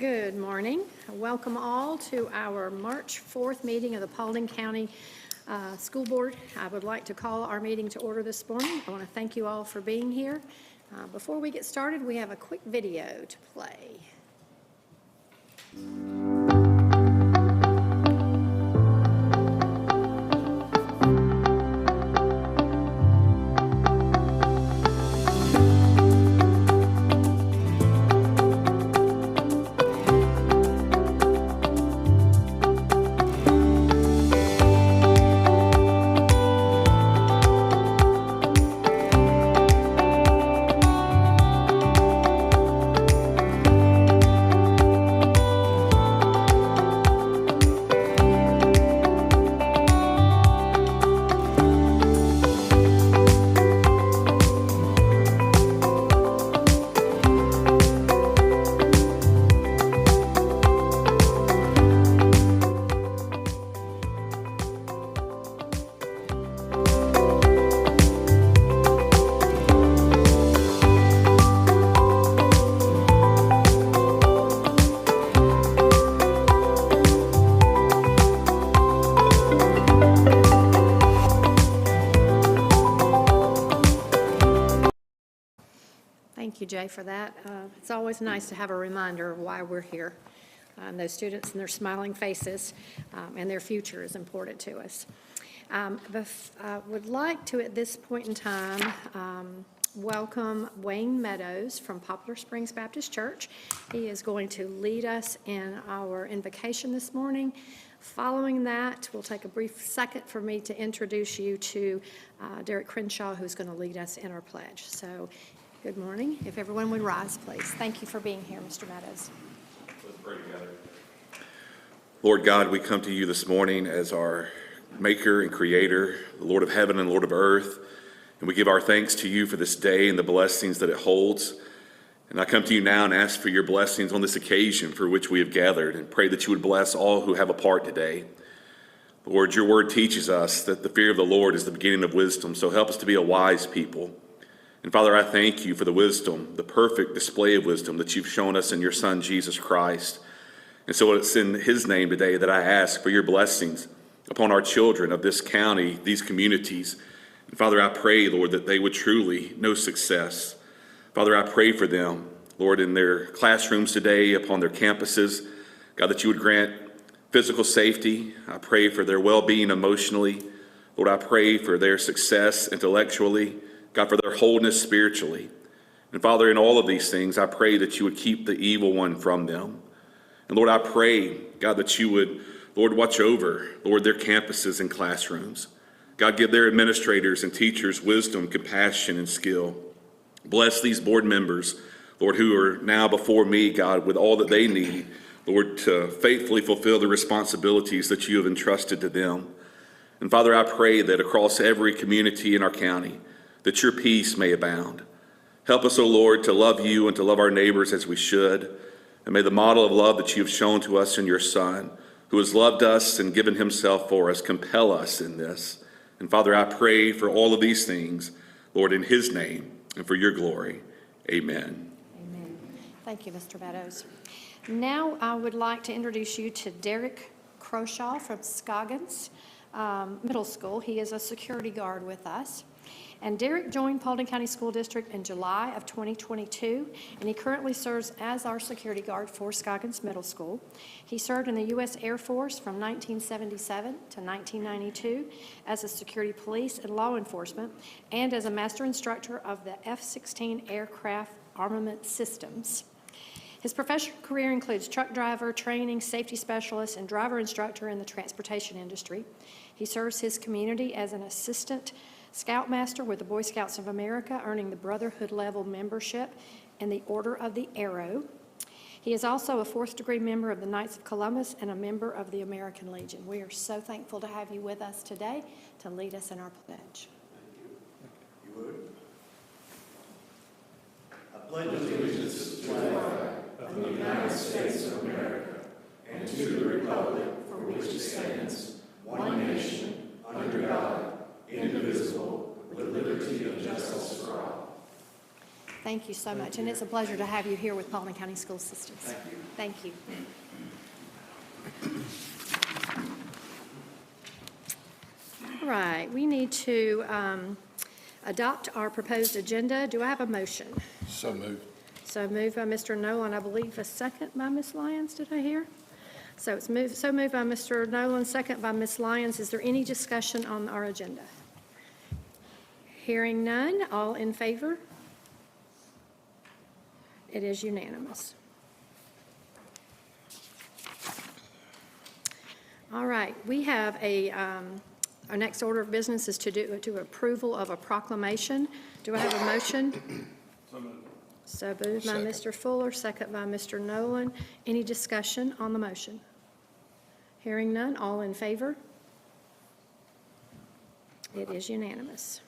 Good morning. Welcome all to our March 4th meeting of the Paulding County School Board. I would like to call our meeting to order this morning. I want to thank you all for being here. Before we get started, we have a quick video to play. Thank you, Jay, for that. It's always nice to have a reminder of why we're here. Those students and their smiling faces and their future is important to us. I would like to, at this point in time, welcome Wayne Meadows from Poplar Springs Baptist Church. He is going to lead us in our invocation this morning. Following that, we'll take a brief second for me to introduce you to Derek Crenshaw, who's going to lead us in our pledge. So, good morning. If everyone would rise, please. Thank you for being here, Mr. Meadows. Let's pray together. Lord God, we come to you this morning as our maker and creator, the Lord of heaven and Lord of earth, and we give our thanks to you for this day and the blessings that it holds. And I come to you now and ask for your blessings on this occasion for which we have gathered, and pray that you would bless all who have a part today. Lord, your word teaches us that the fear of the Lord is the beginning of wisdom, so help us to be a wise people. And Father, I thank you for the wisdom, the perfect display of wisdom that you've shown us in your Son, Jesus Christ. And so it's in his name today that I ask for your blessings upon our children of this county, these communities. And Father, I pray, Lord, that they would truly know success. Father, I pray for them, Lord, in their classrooms today, upon their campuses. God, that you would grant physical safety. I pray for their well-being emotionally. Lord, I pray for their success intellectually. God, for their wholeness spiritually. And Father, in all of these things, I pray that you would keep the evil one from them. And Lord, I pray, God, that you would, Lord, watch over, Lord, their campuses and classrooms. God, give their administrators and teachers wisdom, compassion, and skill. Bless these board members, Lord, who are now before me, God, with all that they need, Lord, to faithfully fulfill the responsibilities that you have entrusted to them. And Father, I pray that across every community in our county, that your peace may abound. Help us, O Lord, to love you and to love our neighbors as we should. And may the model of love that you have shown to us in your Son, who has loved us and given himself for us, compel us in this. And Father, I pray for all of these things, Lord, in his name and for your glory. Amen. Amen. Thank you, Mr. Meadows. Now I would like to introduce you to Derek Crenshaw from Scoggins Middle School. He is a security guard with us. And Derek joined Paulding County School District in July of 2022, and he currently serves as our security guard for Scoggins Middle School. He served in the U.S. Air Force from 1977 to 1992 as a security police and law enforcement, and as a master instructor of the F-16 aircraft armament systems. His professional career includes truck driver, training, safety specialist, and driver instructor in the transportation industry. He serves his community as an assistant Scoutmaster with the Boy Scouts of America, earning the Brotherhood level membership in the Order of the Arrow. He is also a 4th degree member of the Knights of Columbus and a member of the American Legion. We are so thankful to have you with us today to lead us in our pledge. You would. I pledge allegiance to the flag of the United States of America and to the republic for which it stands, one nation, under God, indivisible, with liberty and justice for all. Thank you so much, and it's a pleasure to have you here with Paulding County School Systems. Thank you. All right, we need to adopt our proposed agenda. Do I have a motion? So moved. So moved by Mr. Nolan, I believe a second by Ms. Lyons, did I hear? So it's moved by Mr. Nolan, second by Ms. Lyons. Is there any discussion on our agenda? Hearing none, all in favor? It is unanimous. All right, we have our next order of business is to approval of a proclamation. Do I have a motion? So moved by Mr. Fuller, second by Mr. Nolan. Any discussion on the motion? Hearing none, all in favor? It is unanimous.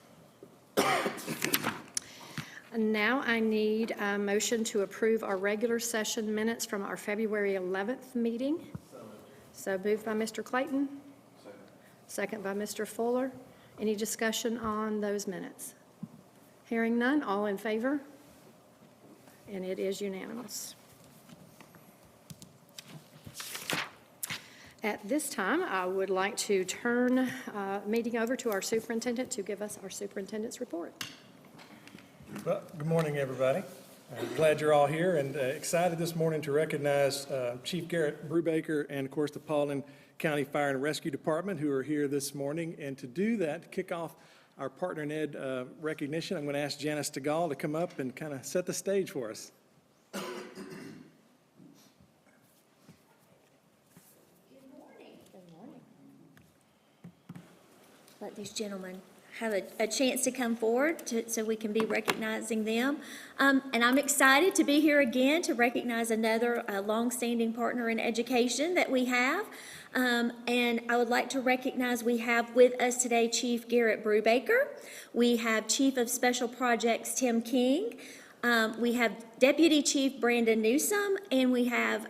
And now I need a motion to approve our regular session minutes from our February 11th meeting. So moved by Mr. Clayton. Second by Mr. Fuller. Any discussion on those minutes? Hearing none, all in favor? And it is unanimous. At this time, I would like to turn meeting over to our superintendent to give us our superintendent's report. Well, good morning, everybody. I'm glad you're all here and excited this morning to recognize Chief Garrett Brubaker and, of course, the Paulding County Fire and Rescue Department who are here this morning. And to do that, to kick off our Partner in Ed recognition, I'm going to ask Janice DeGaulle to come up and kind of set the stage for us. Good morning. Good morning. Let these gentlemen have a chance to come forward so we can be recognizing them. And I'm excited to be here again to recognize another longstanding partner in education that we have. And I would like to recognize we have with us today Chief Garrett Brubaker. We have Chief of Special Projects Tim King. We have Deputy Chief Brandon Newsome, and we have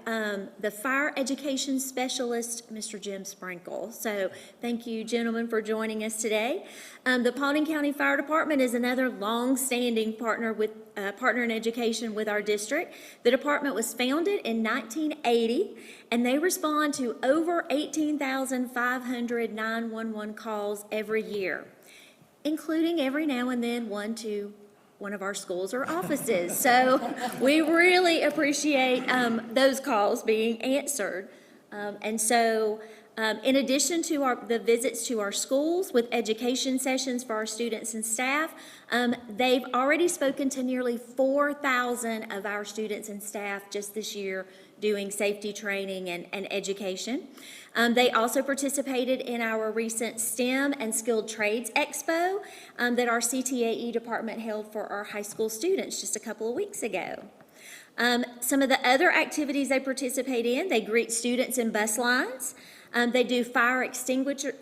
the Fire Education Specialist, Mr. Jim Sprinkle. So thank you, gentlemen, for joining us today. The Paulding County Fire Department is another long-standing partner in education with our district. The department was founded in 1980, and they respond to over 18,500 911 calls every year, including every now and then one of our schools or offices. So we really appreciate those calls being answered. In addition to the visits to our schools with education sessions for our students and staff, they've already spoken to nearly 4,000 of our students and staff just this year doing safety training and education. They also participated in our recent STEM and Skilled Trades Expo that our CTAE department held for our high school students just a couple of weeks ago. Some of the other activities they participate in, they greet students in bus lines. They do fire extinguisher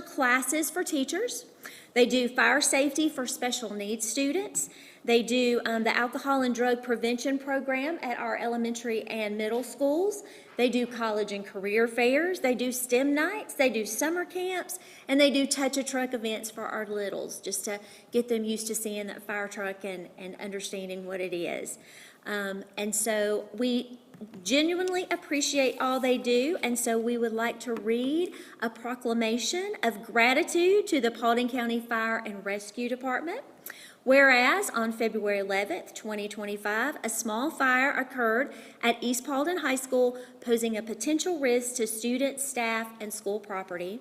classes for teachers. They do fire safety for special needs students. They do the alcohol and drug prevention program at our elementary and middle schools. They do college and career fairs. They do STEM nights. They do summer camps. And they do touch-a-truck events for our littles, just to get them used to seeing that fire truck and understanding what it is. And so we genuinely appreciate all they do, and so we would like to read a proclamation of gratitude to the Paulding County Fire and Rescue Department. Whereas on February 11th, 2025, a small fire occurred at East Paulding High School, posing a potential risk to students, staff, and school property.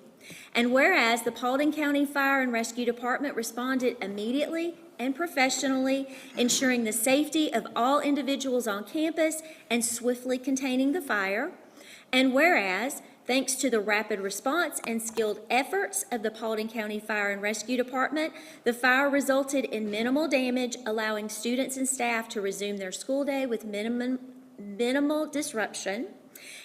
And whereas the Paulding County Fire and Rescue Department responded immediately and professionally, ensuring the safety of all individuals on campus and swiftly containing the fire. And whereas, thanks to the rapid response and skilled efforts of the Paulding County Fire and Rescue Department, the fire resulted in minimal damage, allowing students and staff to resume their school day with minimal disruption.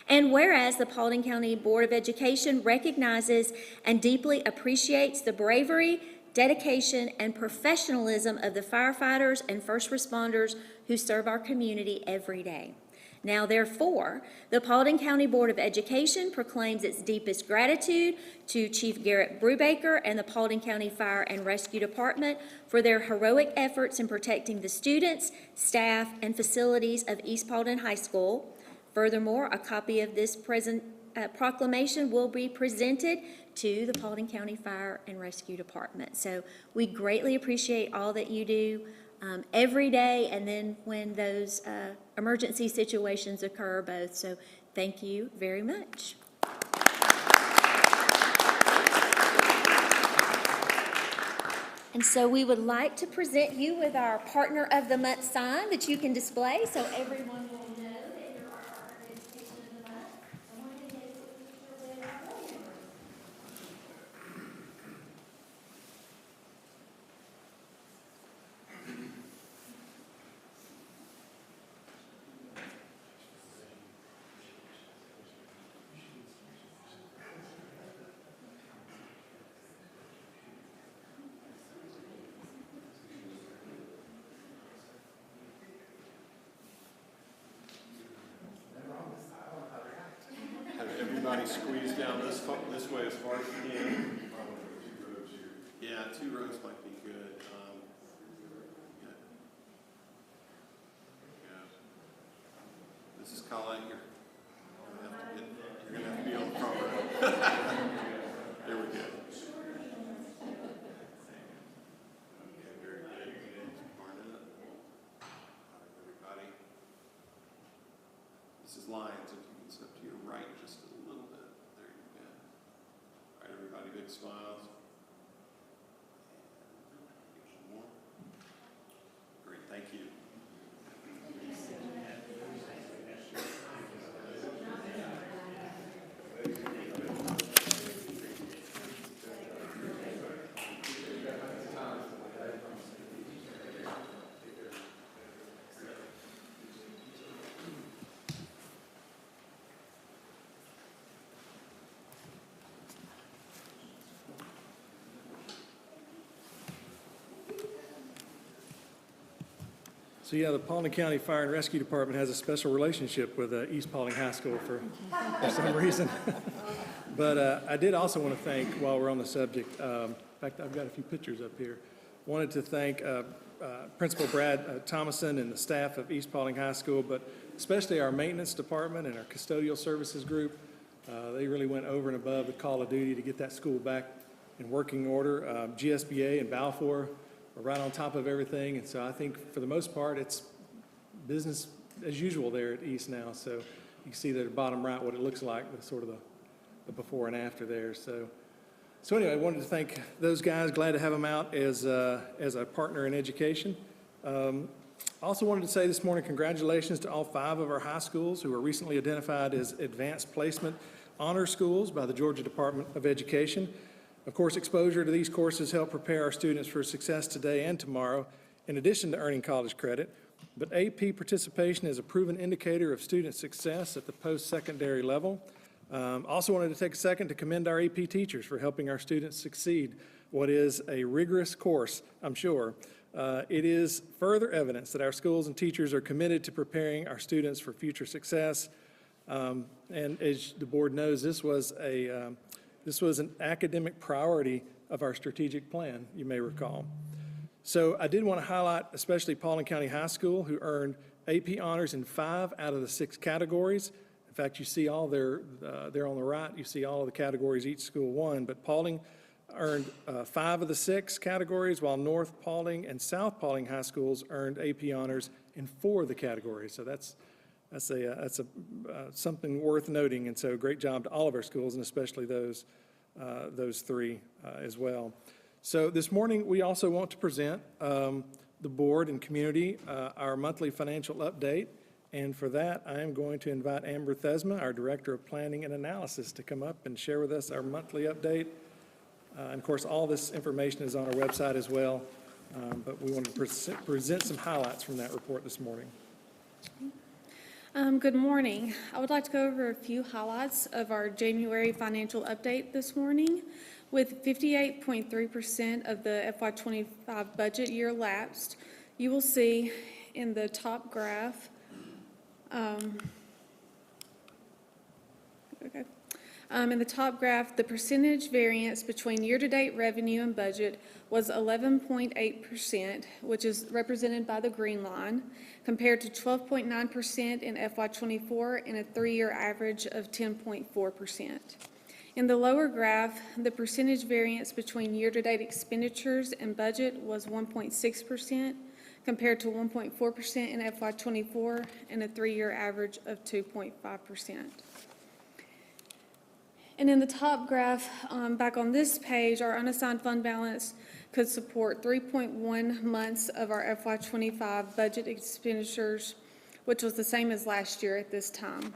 And whereas the Paulding County Board of Education recognizes and deeply appreciates the bravery, dedication, and professionalism of the firefighters and first responders who serve our community every day. Now therefore, the Paulding County Board of Education proclaims its deepest gratitude to Chief Garrett Brubaker and the Paulding County Fire and Rescue Department for their heroic efforts in protecting the students, staff, and facilities of East Paulding High School. Furthermore, a copy of this proclamation will be presented to the Paulding County Fire and Rescue Department. So we greatly appreciate all that you do every day, and then when those emergency situations occur both. So thank you very much. And so we would like to present you with our Partner of the Month sign that you can display so everyone will know that you're our Partner of Education of the Month. I want to take a picture with our board members. Everybody squeeze down this way as far as you can. Yeah, 2 rows might be good. Yeah. This is Colin. You're gonna have to be on the front row. There we go. Okay, very good. Barnett. All right, everybody. This is Lions. If you can step to your right just a little bit. There you go. All right, everybody, big smiles. And one more. Great, thank you. So yeah, the Paulding County Fire and Rescue Department has a special relationship with East Paulding High School for some reason. But I did also want to thank, while we're on the subject, in fact, I've got a few pictures up here. Wanted to thank Principal Brad Thomason and the staff of East Paulding High School, but especially our maintenance department and our custodial services group. They really went over and above the call of duty to get that school back in working order. GSBA and Balfour are right on top of everything, and so I think for the most part it's business as usual there at East now. So you can see there at the bottom right what it looks like with sort of the before and after there. So anyway, I wanted to thank those guys. Glad to have them out as a partner in education. Also wanted to say this morning congratulations to all 5 of our high schools who were recently identified as advanced placement honor schools by the Georgia Department of Education. Of course, exposure to these courses help prepare our students for success today and tomorrow, in addition to earning college credit. But AP participation is a proven indicator of student success at the post-secondary level. Also wanted to take a second to commend our AP teachers for helping our students succeed what is a rigorous course, I'm sure. It is further evidence that our schools and teachers are committed to preparing our students for future success. And as the board knows, this was an academic priority of our strategic plan, you may recall. So I did want to highlight especially Paulding County High School, who earned AP honors in 5 out of the 6 categories. In fact, you see all there on the right, you see all of the categories each school won, but Paulding earned 5 of the 6 categories, while North Paulding and South Paulding High Schools earned AP honors in 4 of the categories. So that's something worth noting, and so great job to all of our schools, and especially those 3 as well. So this morning, we also want to present the board and community our monthly financial update, and for that, I am going to invite Amber Thesma, our Director of Planning and Analysis, to come up and share with us our monthly update. And of course, all this information is on our website as well, but we want to present some highlights from that report this morning. Good morning. I would like to go over a few highlights of our January financial update this morning. With 58.3% of the FY25 budget year lapsed, you will see in the top graph Okay. In the top graph, the percentage variance between year-to-date revenue and budget was 11.8%, which is represented by the green line, compared to 12.9% in FY24 and a three-year average of 10.4%. In the lower graph, the percentage variance between year-to-date expenditures and budget was 1.6%, compared to 1.4% in FY24 and a three-year average of 2.5%. And in the top graph, back on this page, our unassigned fund balance could support 3.1 months of our FY25 budget expenditures, which was the same as last year at this time.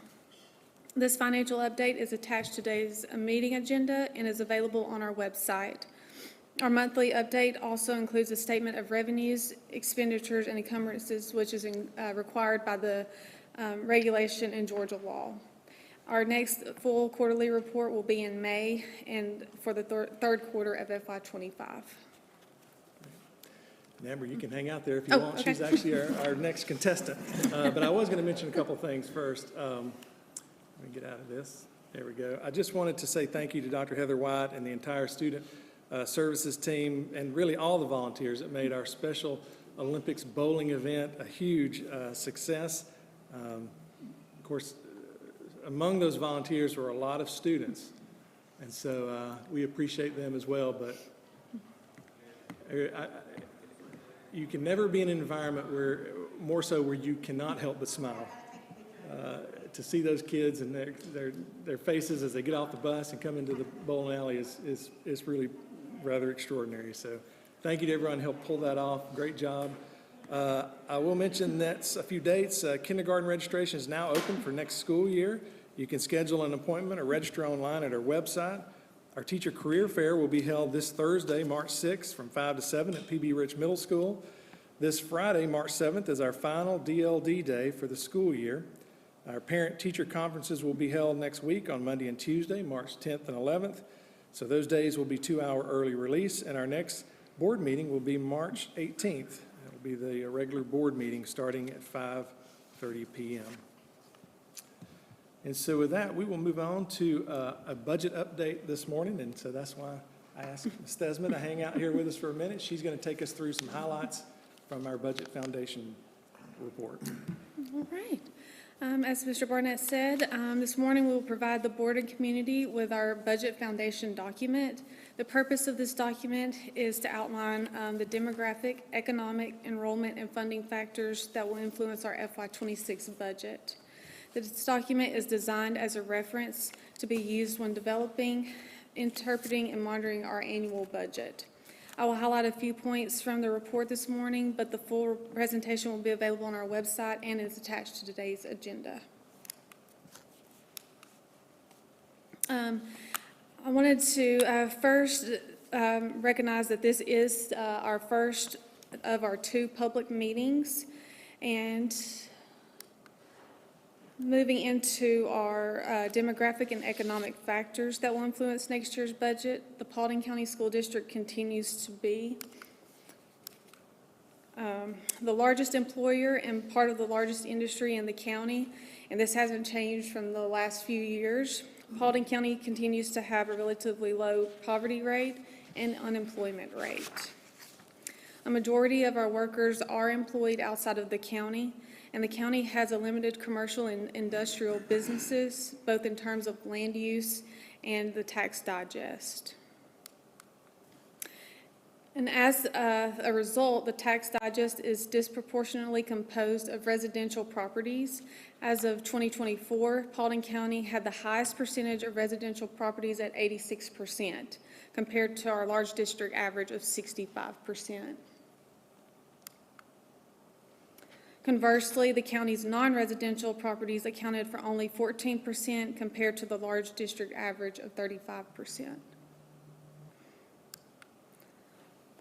This financial update is attached to today's meeting agenda and is available on our website. Our monthly update also includes a statement of revenues, expenditures, and encumbrances, which is required by the regulation in Georgia law. Our next full quarterly report will be in May and for the third quarter of FY25. And Amber, you can hang out there if you want. Okay. She's actually our next contestant. But I was going to mention a couple things first. Let me get out of this. There we go. I just wanted to say thank you to Dr. Heather White and the entire student services team and really all the volunteers that made our Special Olympics bowling event a huge success. Of course, among those volunteers were a lot of students, and so we appreciate them as well, but you can never be in an environment where you cannot help but smile. To see those kids and their faces as they get off the bus and come into the bowling alley is really rather extraordinary. So thank you to everyone who helped pull that off. Great job. I will mention that's a few dates. Kindergarten registration is now open for next school year. You can schedule an appointment or register online at our website. Our teacher career fair will be held this Thursday, March 6th from 5 to 7 at PB Rich Middle School. This Friday, March 7th, is our final DLD day for the school year. Our parent-teacher conferences will be held next week on Monday and Tuesday, March 10th and 11th. So those days will be 2-hour early release, and our next board meeting will be March 18th. It will be the regular board meeting starting at 5:30 p.m. And so with that, we will move on to a budget update this morning, and so that's why I asked Ms. Thesma to hang out here with us for a minute. She's going to take us through some highlights from our Budget Foundation report. All right. As Mr. Barnett said, this morning we will provide the board and community with our Budget Foundation document. The purpose of this document is to outline the demographic, economic, enrollment, and funding factors that will influence our FY26 budget. This document is designed as a reference to be used when developing, interpreting, and monitoring our annual budget. I will highlight a few points from the report this morning, but the full presentation will be available on our website and is attached to today's agenda. I wanted to first recognize that this is our first of our 2 public meetings, and moving into our demographic and economic factors that will influence next year's budget, the Paulding County School District continues to be the largest employer and part of the largest industry in the county, and this hasn't changed from the last few years. Paulding County continues to have a relatively low poverty rate and unemployment rate. A majority of our workers are employed outside of the county, and the county has a limited commercial and industrial businesses, both in terms of land use and the tax digest. And as a result, the tax digest is disproportionately composed of residential properties. As of 2024, Paulding County had the highest percentage of residential properties at 86%, compared to our large district average of 65%. Conversely, the county's non-residential properties accounted for only 14% compared to the large district average of 35%.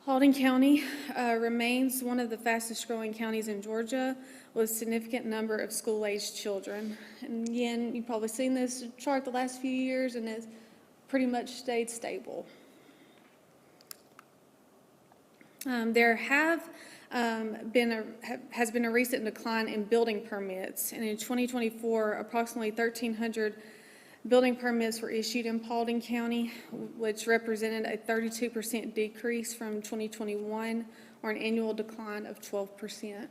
Paulding County remains one of the fastest growing counties in Georgia with a significant number of school-aged children. And again, you've probably seen this chart the last few years, and it's pretty much stayed stable. There have has been a recent decline in building permits. And in 2024, approximately 1,300 building permits were issued in Paulding County, which represented a 32% decrease from 2021, or an annual decline of 12%.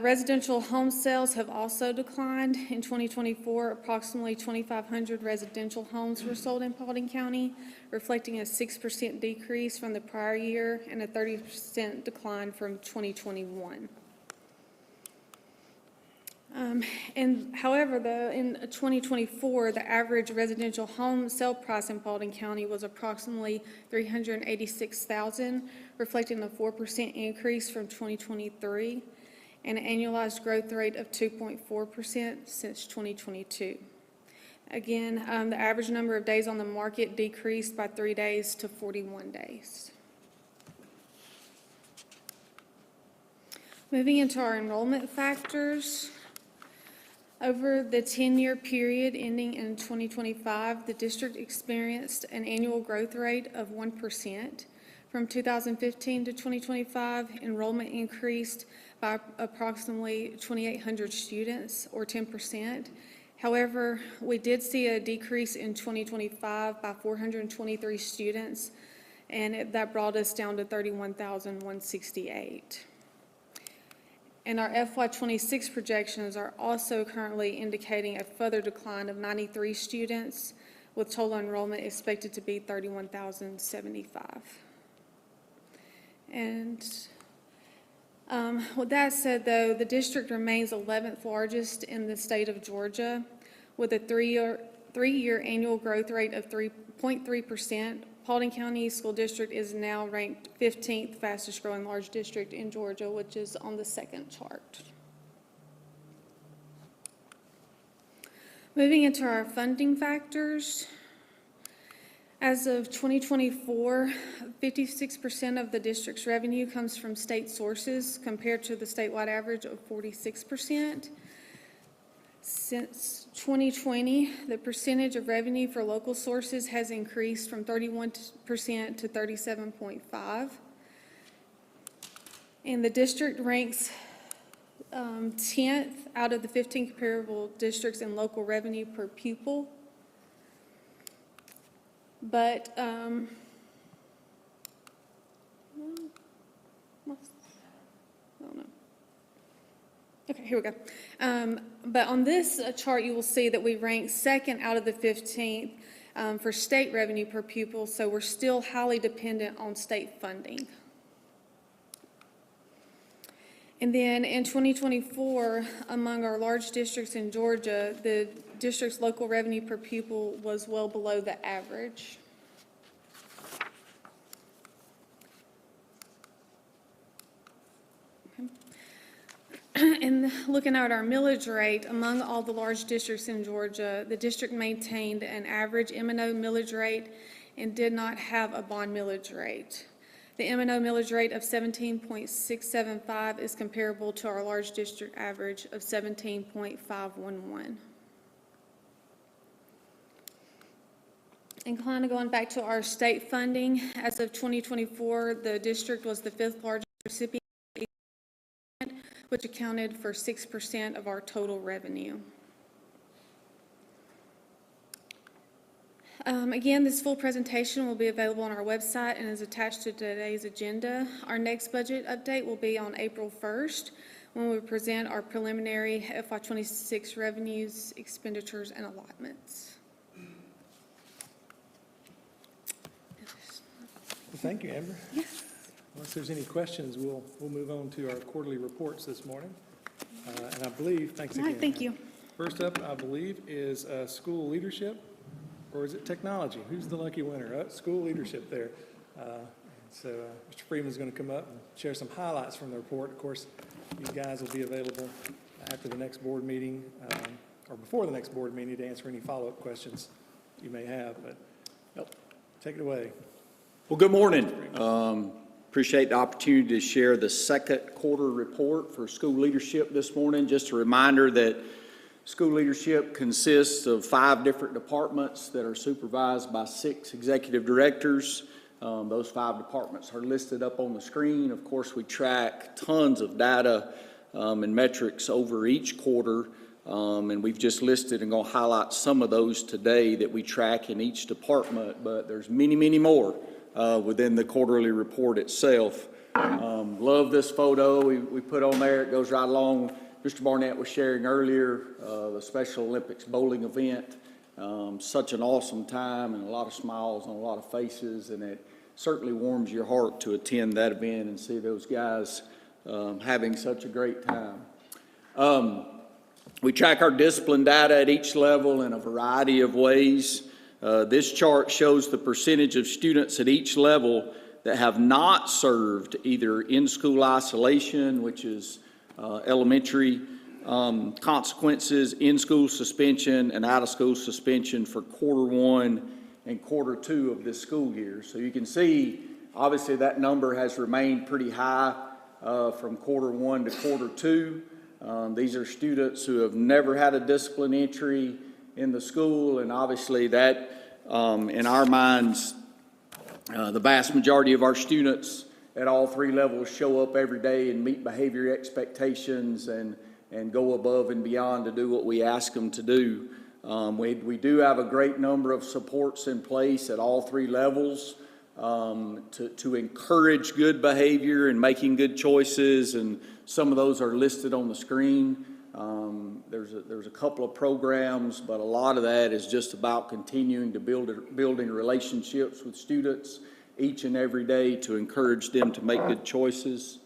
Residential home sales have also declined. In 2024, approximately 2,500 residential homes were sold in Paulding County, reflecting a 6% decrease from the prior year and a 30% decline from 2021. However, in 2024, the average residential home sale price in Paulding County was approximately $386,000, reflecting a 4% increase from 2023, and an annualized growth rate of 2.4% since 2022. Again, the average number of days on the market decreased by 3 days to 41 days. Moving into our enrollment factors. Over the 10-year period ending in 2025, the district experienced an annual growth rate of 1%. From 2015 to 2025, enrollment increased by approximately 2,800 students, or 10%. However, we did see a decrease in 2025 by 423 students, and that brought us down to 31,168. And our FY26 projections are also currently indicating a further decline of 93 students, with total enrollment expected to be 31,075. And with that said, though, the district remains 11th largest in the state of Georgia, with a three-year annual growth rate of 3.3%. Paulding County School District is now ranked 15th fastest growing large district in Georgia, which is on the second chart. Moving into our funding factors. As of 2024, 56% of the district's revenue comes from state sources, compared to the statewide average of 46%. Since 2020, the percentage of revenue for local sources has increased from 31% to 37.5%. And the district ranks 10th out of the 15 comparable districts in local revenue per pupil. But okay, here we go. But on this chart, you will see that we rank second out of the 15th for state revenue per pupil, so we're still highly dependent on state funding. And then in 2024, among our large districts in Georgia, the district's local revenue per pupil was well below the average. And looking at our millage rate, among all the large districts in Georgia, the district maintained an average M&O millage rate and did not have a bond millage rate. The M&O millage rate of 17.675 is comparable to our large district average of 17.511. And kind of going back to our state funding, as of 2024, the district was the 5th largest recipient, which accounted for 6% of our total revenue. Again, this full presentation will be available on our website and is attached to today's agenda. Our next budget update will be on April 1st, when we present our preliminary FY26 revenues, expenditures, and allotments. Well, thank you, Amber. Yes. Unless there's any questions, we'll move on to our quarterly reports this morning. And I believe, thanks again. All right, thank you. First up, I believe, is school leadership, or is it technology? Who's the lucky winner? School leadership there. So Mr. Freeman's going to come up and share some highlights from the report. Of course, you guys will be available after the next board meeting, or before the next board meeting, to answer any follow-up questions you may have. But take it away. Well, good morning. Appreciate the opportunity to share the second quarter report for school leadership this morning. Just a reminder that school leadership consists of 5 different departments that are supervised by 6 executive directors. Those 5 departments are listed up on the screen. Of course, we track tons of data and metrics over each quarter, and we've just listed and going to highlight some of those today that we track in each department, but there's many, many more within the quarterly report itself. Love this photo we put on there. It goes right along. Mr. Barnett was sharing earlier the Special Olympics bowling event. Such an awesome time and a lot of smiles on a lot of faces, and it certainly warms your heart to attend that event and see those guys having such a great time. We track our discipline data at each level in a variety of ways. This chart shows the percentage of students at each level that have not served either in-school isolation, which is elementary consequences, in-school suspension, and out-of-school suspension for Q1 and Q2 of this school year. So you can see, obviously, that number has remained pretty high from Q1 to Q2. These are students who have never had a discipline entry in the school, and obviously that, in our minds, the vast majority of our students at all 3 levels show up every day and meet behavior expectations and go above and beyond to do what we ask them to do. We do have a great number of supports in place at all 3 levels to encourage good behavior and making good choices, and some of those are listed on the screen. There's a couple of programs, but a lot of that is just about continuing to building relationships with students each and every day to encourage them to make good choices.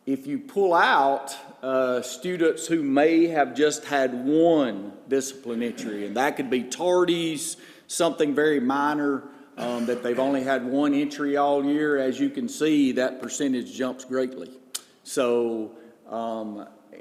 If you pull out students who may have just had 1 discipline entry, and that could be tardies, something very minor, that they've only had 1 entry all year, as you can see, that percentage jumps greatly. So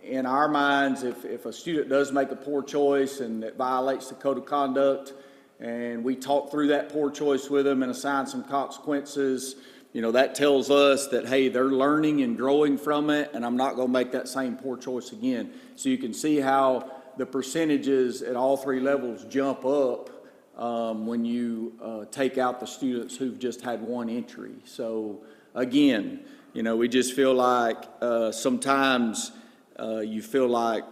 in our minds, if a student does make a poor choice and it violates the code of conduct, and we talk through that poor choice with them and assign some consequences, you know, that tells us that, hey, they're learning and growing from it, and I'm not going to make that same poor choice again. So you can see how the percentages at all 3 levels jump up when you take out the students who've just had 1 entry. So again, you know, we just feel like sometimes you feel like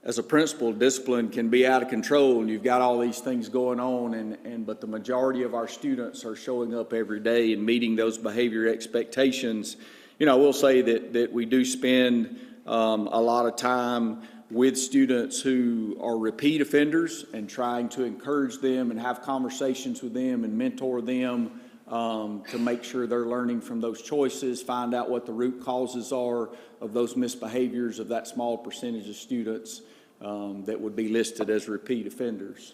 as a principal, discipline can be out of control and you've got all these things going on, but the majority of our students are showing up every day and meeting those behavior expectations. You know, I will say that we do spend a lot of time with students who are repeat offenders and trying to encourage them and have conversations with them and mentor them to make sure they're learning from those choices, find out what the root causes are of those misbehaviors of that small percentage of students that would be listed as repeat offenders.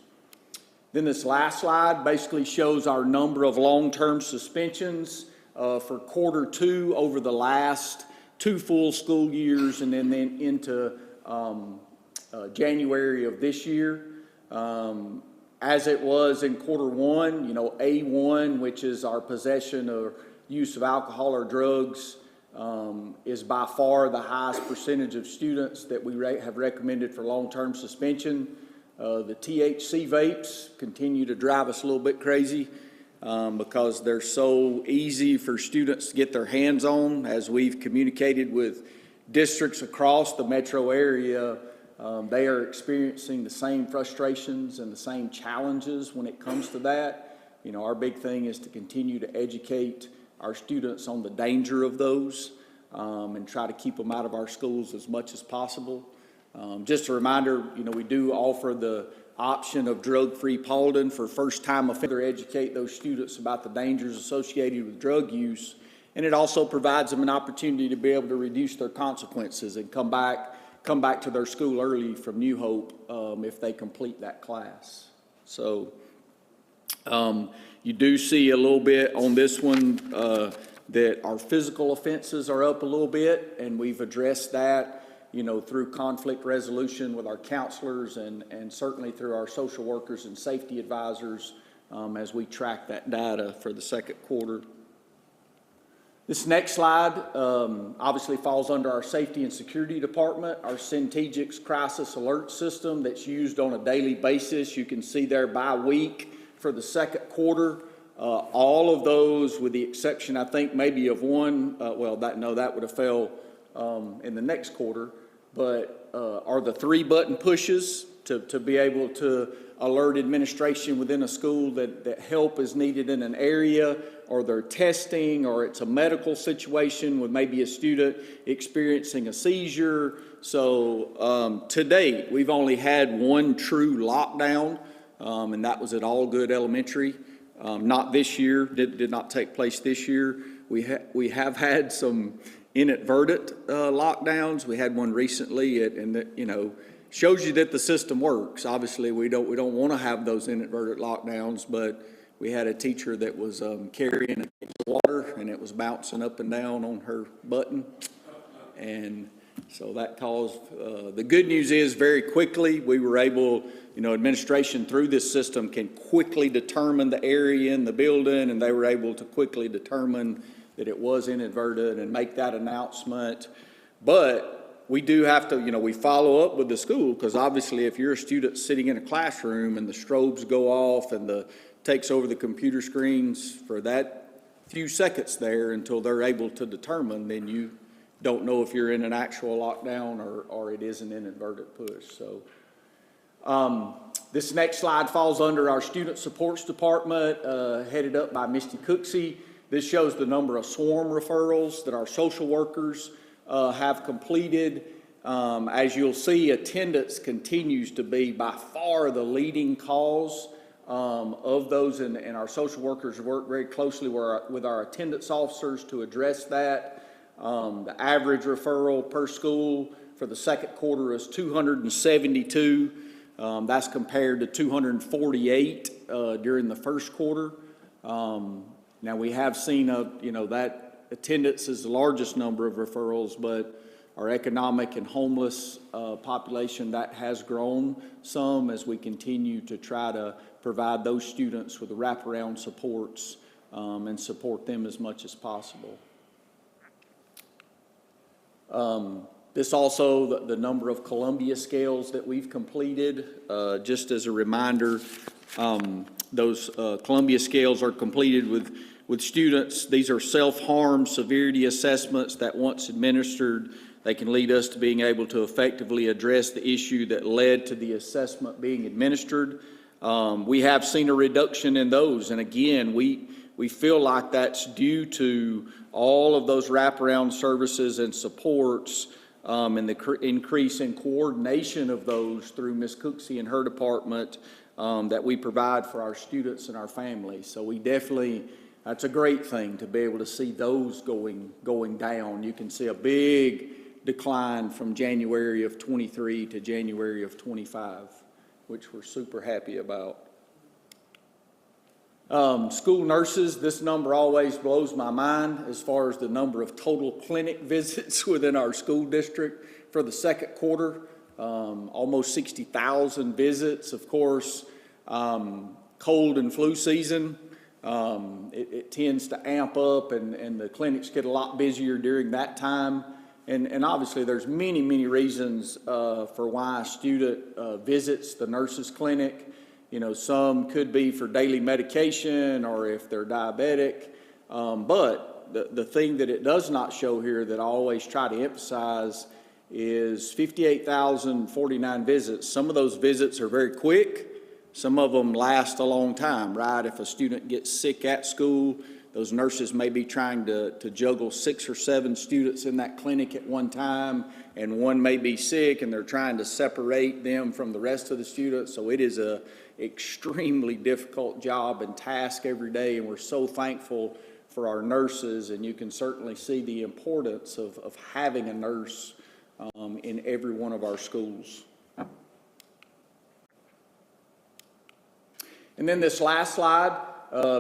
Then this last slide basically shows our number of long-term suspensions for Q2 over the last 2 full school years, and then into January of this year. As it was in Q1, you know, A1, which is our possession or use of alcohol or drugs, is by far the highest percentage of students that we have recommended for long-term suspension. The THC vapes continue to drive us a little bit crazy because they're so easy for students to get their hands on. As we've communicated with districts across the metro area, they are experiencing the same frustrations and the same challenges when it comes to that. You know, our big thing is to continue to educate our students on the danger of those and try to keep them out of our schools as much as possible. Just a reminder, you know, we do offer the option of drug-free Paulding for first-time offender, educate those students about the dangers associated with drug use, and it also provides them an opportunity to be able to reduce their consequences and come back to their school early from New Hope if they complete that class. So you do see a little bit on this one that our physical offenses are up a little bit, and we've addressed that, you know, through conflict resolution with our counselors and certainly through our social workers and safety advisors as we track that data for the second quarter. This next slide obviously falls under our safety and security department, our Centegix crisis alert system that's used on a daily basis. You can see there by week for the second quarter All of those, with the exception, I think, maybe of one, that would have fell in the next quarter, but are the 3 button pushes to be able to alert administration within a school that help is needed in an area, or they're testing, or it's a medical situation with maybe a student experiencing a seizure. So to date, we've only had one true lockdown, and that was at Allgood Elementary. Not this year, did not take place this year. We have had some inadvertent lockdowns. We had one recently, shows you that the system works. Obviously, we don't want to have those inadvertent lockdowns, but we had a teacher that was carrying a case of water, and it was bouncing up and down on her button, and so that caused, the good news is very quickly we were able, administration through this system can quickly determine the area in the building, and they were able to quickly determine that it was inadvertent and make that announcement. But we do have to, we follow up with the school, because obviously if you're a student sitting in a classroom and the strobes go off and takes over the computer screens for that few seconds there until they're able to determine, then you don't know if you're in an actual lockdown or it is an inadvertent push. So this next slide falls under our Student Supports Department, headed up by Misty Cooksey. This shows the number of swarm referrals that our social workers have completed. As you'll see, attendance continues to be by far the leading cause of those, and our social workers work very closely with our attendance officers to address that. The average referral per school for the second quarter is 272. That's compared to 248 during the first quarter. Now we have seen that attendance is the largest number of referrals, but our economic and homeless population, that has grown some as we continue to try to provide those students with the wraparound supports and support them as much as possible. This also, the number of Columbia scales that we've completed, just as a reminder, those Columbia scales are completed with students. These are self-harm severity assessments that, once administered, they can lead us to being able to effectively address the issue that led to the assessment being administered. We have seen a reduction in those, and again, we feel like that's due to all of those wraparound services and supports, and the increase in coordination of those through Ms. Cooksey and her department that we provide for our students and our families. So we definitely, that's a great thing to be able to see those going down. You can see a big decline from January of 23 to January of 25, which we're super happy about. School nurses, this number always blows my mind as far as the number of total clinic visits within our school district for the second quarter. Almost 60,000 visits. Of course, cold and flu season, it tends to amp up, and the clinics get a lot busier during that time. And obviously there's many reasons for why a student visits the nurse's clinic. Some could be for daily medication or if they're diabetic. But the thing that it does not show here that I always try to emphasize is 58,049 visits. Some of those visits are very quick. Some of them last a long time, right? If a student gets sick at school, those nurses may be trying to juggle 6 or 7 students in that clinic at one time, and one may be sick and they're trying to separate them from the rest of the students. So it is a extremely difficult job and task every day, and we're so thankful for our nurses, and you can certainly see the importance of having a nurse in every one of our schools. And then this last slide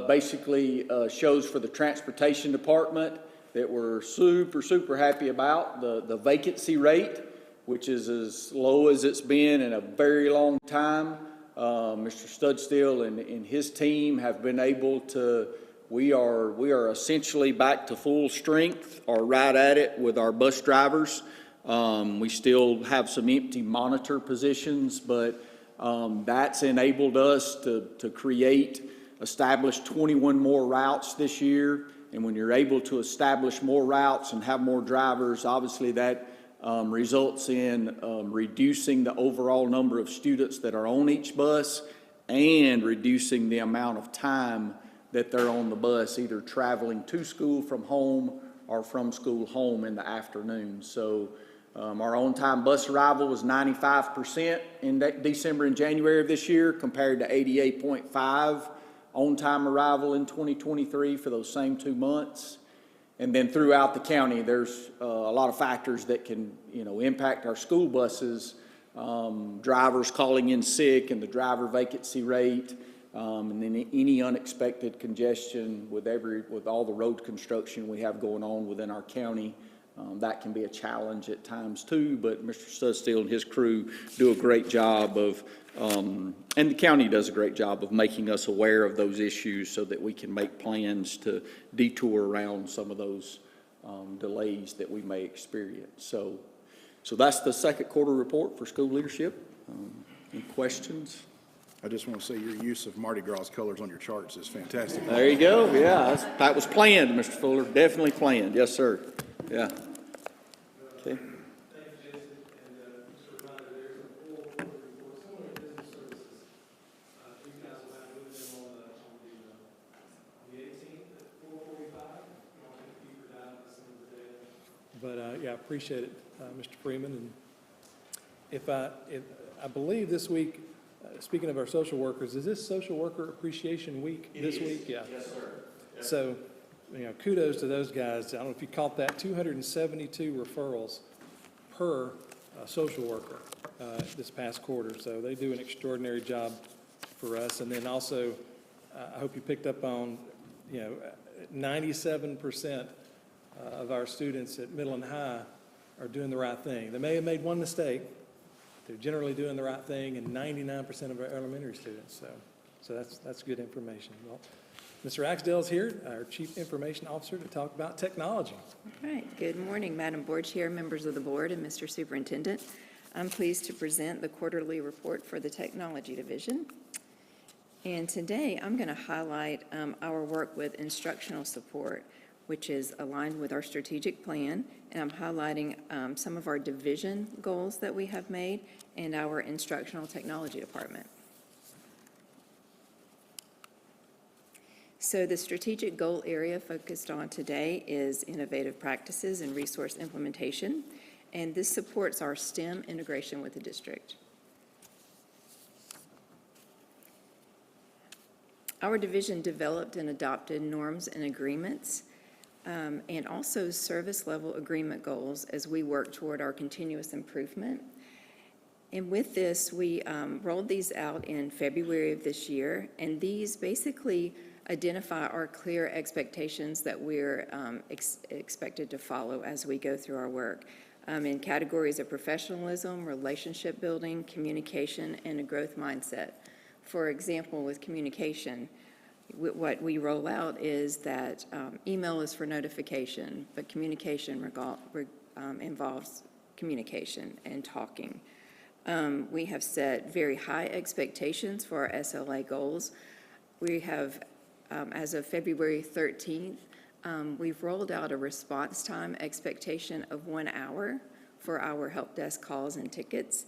basically shows for the transportation department that we're super happy about the vacancy rate, which is as low as it's been in a very long time. Mr. Studstill and his team have been able to, we are essentially back to full strength or right at it with our bus drivers. We still have some empty monitor positions, but that's enabled us to create established 21 more routes this year. And when you're able to establish more routes and have more drivers, obviously that results in reducing the overall number of students that are on each bus and reducing the amount of time that they're on the bus, either traveling to school from home or from school home in the afternoon. So our on-time bus arrival was 95% in December and January of this year, compared to 88.5 on-time arrival in 2023 for those same 2 months. And then throughout the county, there's a lot of factors that can, impact our school buses. Drivers calling in sick and the driver vacancy rate, and then any unexpected congestion with all the road construction we have going on within our county. That can be a challenge at times too, but Mr. Studstill and his crew do a great job of, and the county does a great job of making us aware of those issues so that we can make plans to detour around some of those delays that we may experience. So that's the second quarter report for school leadership. Any questions? I just want to say your use of Mardi Gras colors on your charts is fantastic. There you go. Yeah, that was planned, Mr. Fuller. Definitely planned. Yes, sir. Yeah. Okay. Thank you, Jason. And just a reminder, there's a full report, similar to business services. You guys will have with them on the 18th at 4:45. You want to take a deeper dive into some of the data. But yeah, I appreciate it, Mr. Freeman. And if I believe this week, speaking of our social workers, is this Social Worker Appreciation Week this week? Yeah. Yes, sir. Yes. So, kudos to those guys. I don't know if you caught that, 272 referrals per social worker this past quarter. So they do an extraordinary job for us. And then also, I hope you picked up on, 97% of our students at middle and high are doing the right thing. They may have made one mistake. They're generally doing the right thing, and 99% of our elementary students. So that's good information. Well, Mr. Axdale is here, our Chief Information Officer, to talk about technology. All right. Good morning, Madam Board Chair, members of the board, and Mr. Superintendent. I'm pleased to present the quarterly report for the Technology Division. And today, I'm going to highlight our work with instructional support, which is aligned with our strategic plan, and I'm highlighting some of our division goals that we have made and our instructional technology department. So the strategic goal area focused on today is innovative practices and resource implementation, and this supports our STEM integration with the district. Our division developed and adopted norms and agreements and also service level agreement goals as we work toward our continuous improvement. And with this, we rolled these out in February of this year, and these basically identify our clear expectations that we're expected to follow as we go through our work in categories of professionalism, relationship building, communication, and a growth mindset. For example, with communication, what we roll out is that email is for notification, but communication involves communication and talking. We have set very high expectations for our SLA goals. We have, as of February 13th, we've rolled out a response time expectation of 1 hour for our help desk calls and tickets.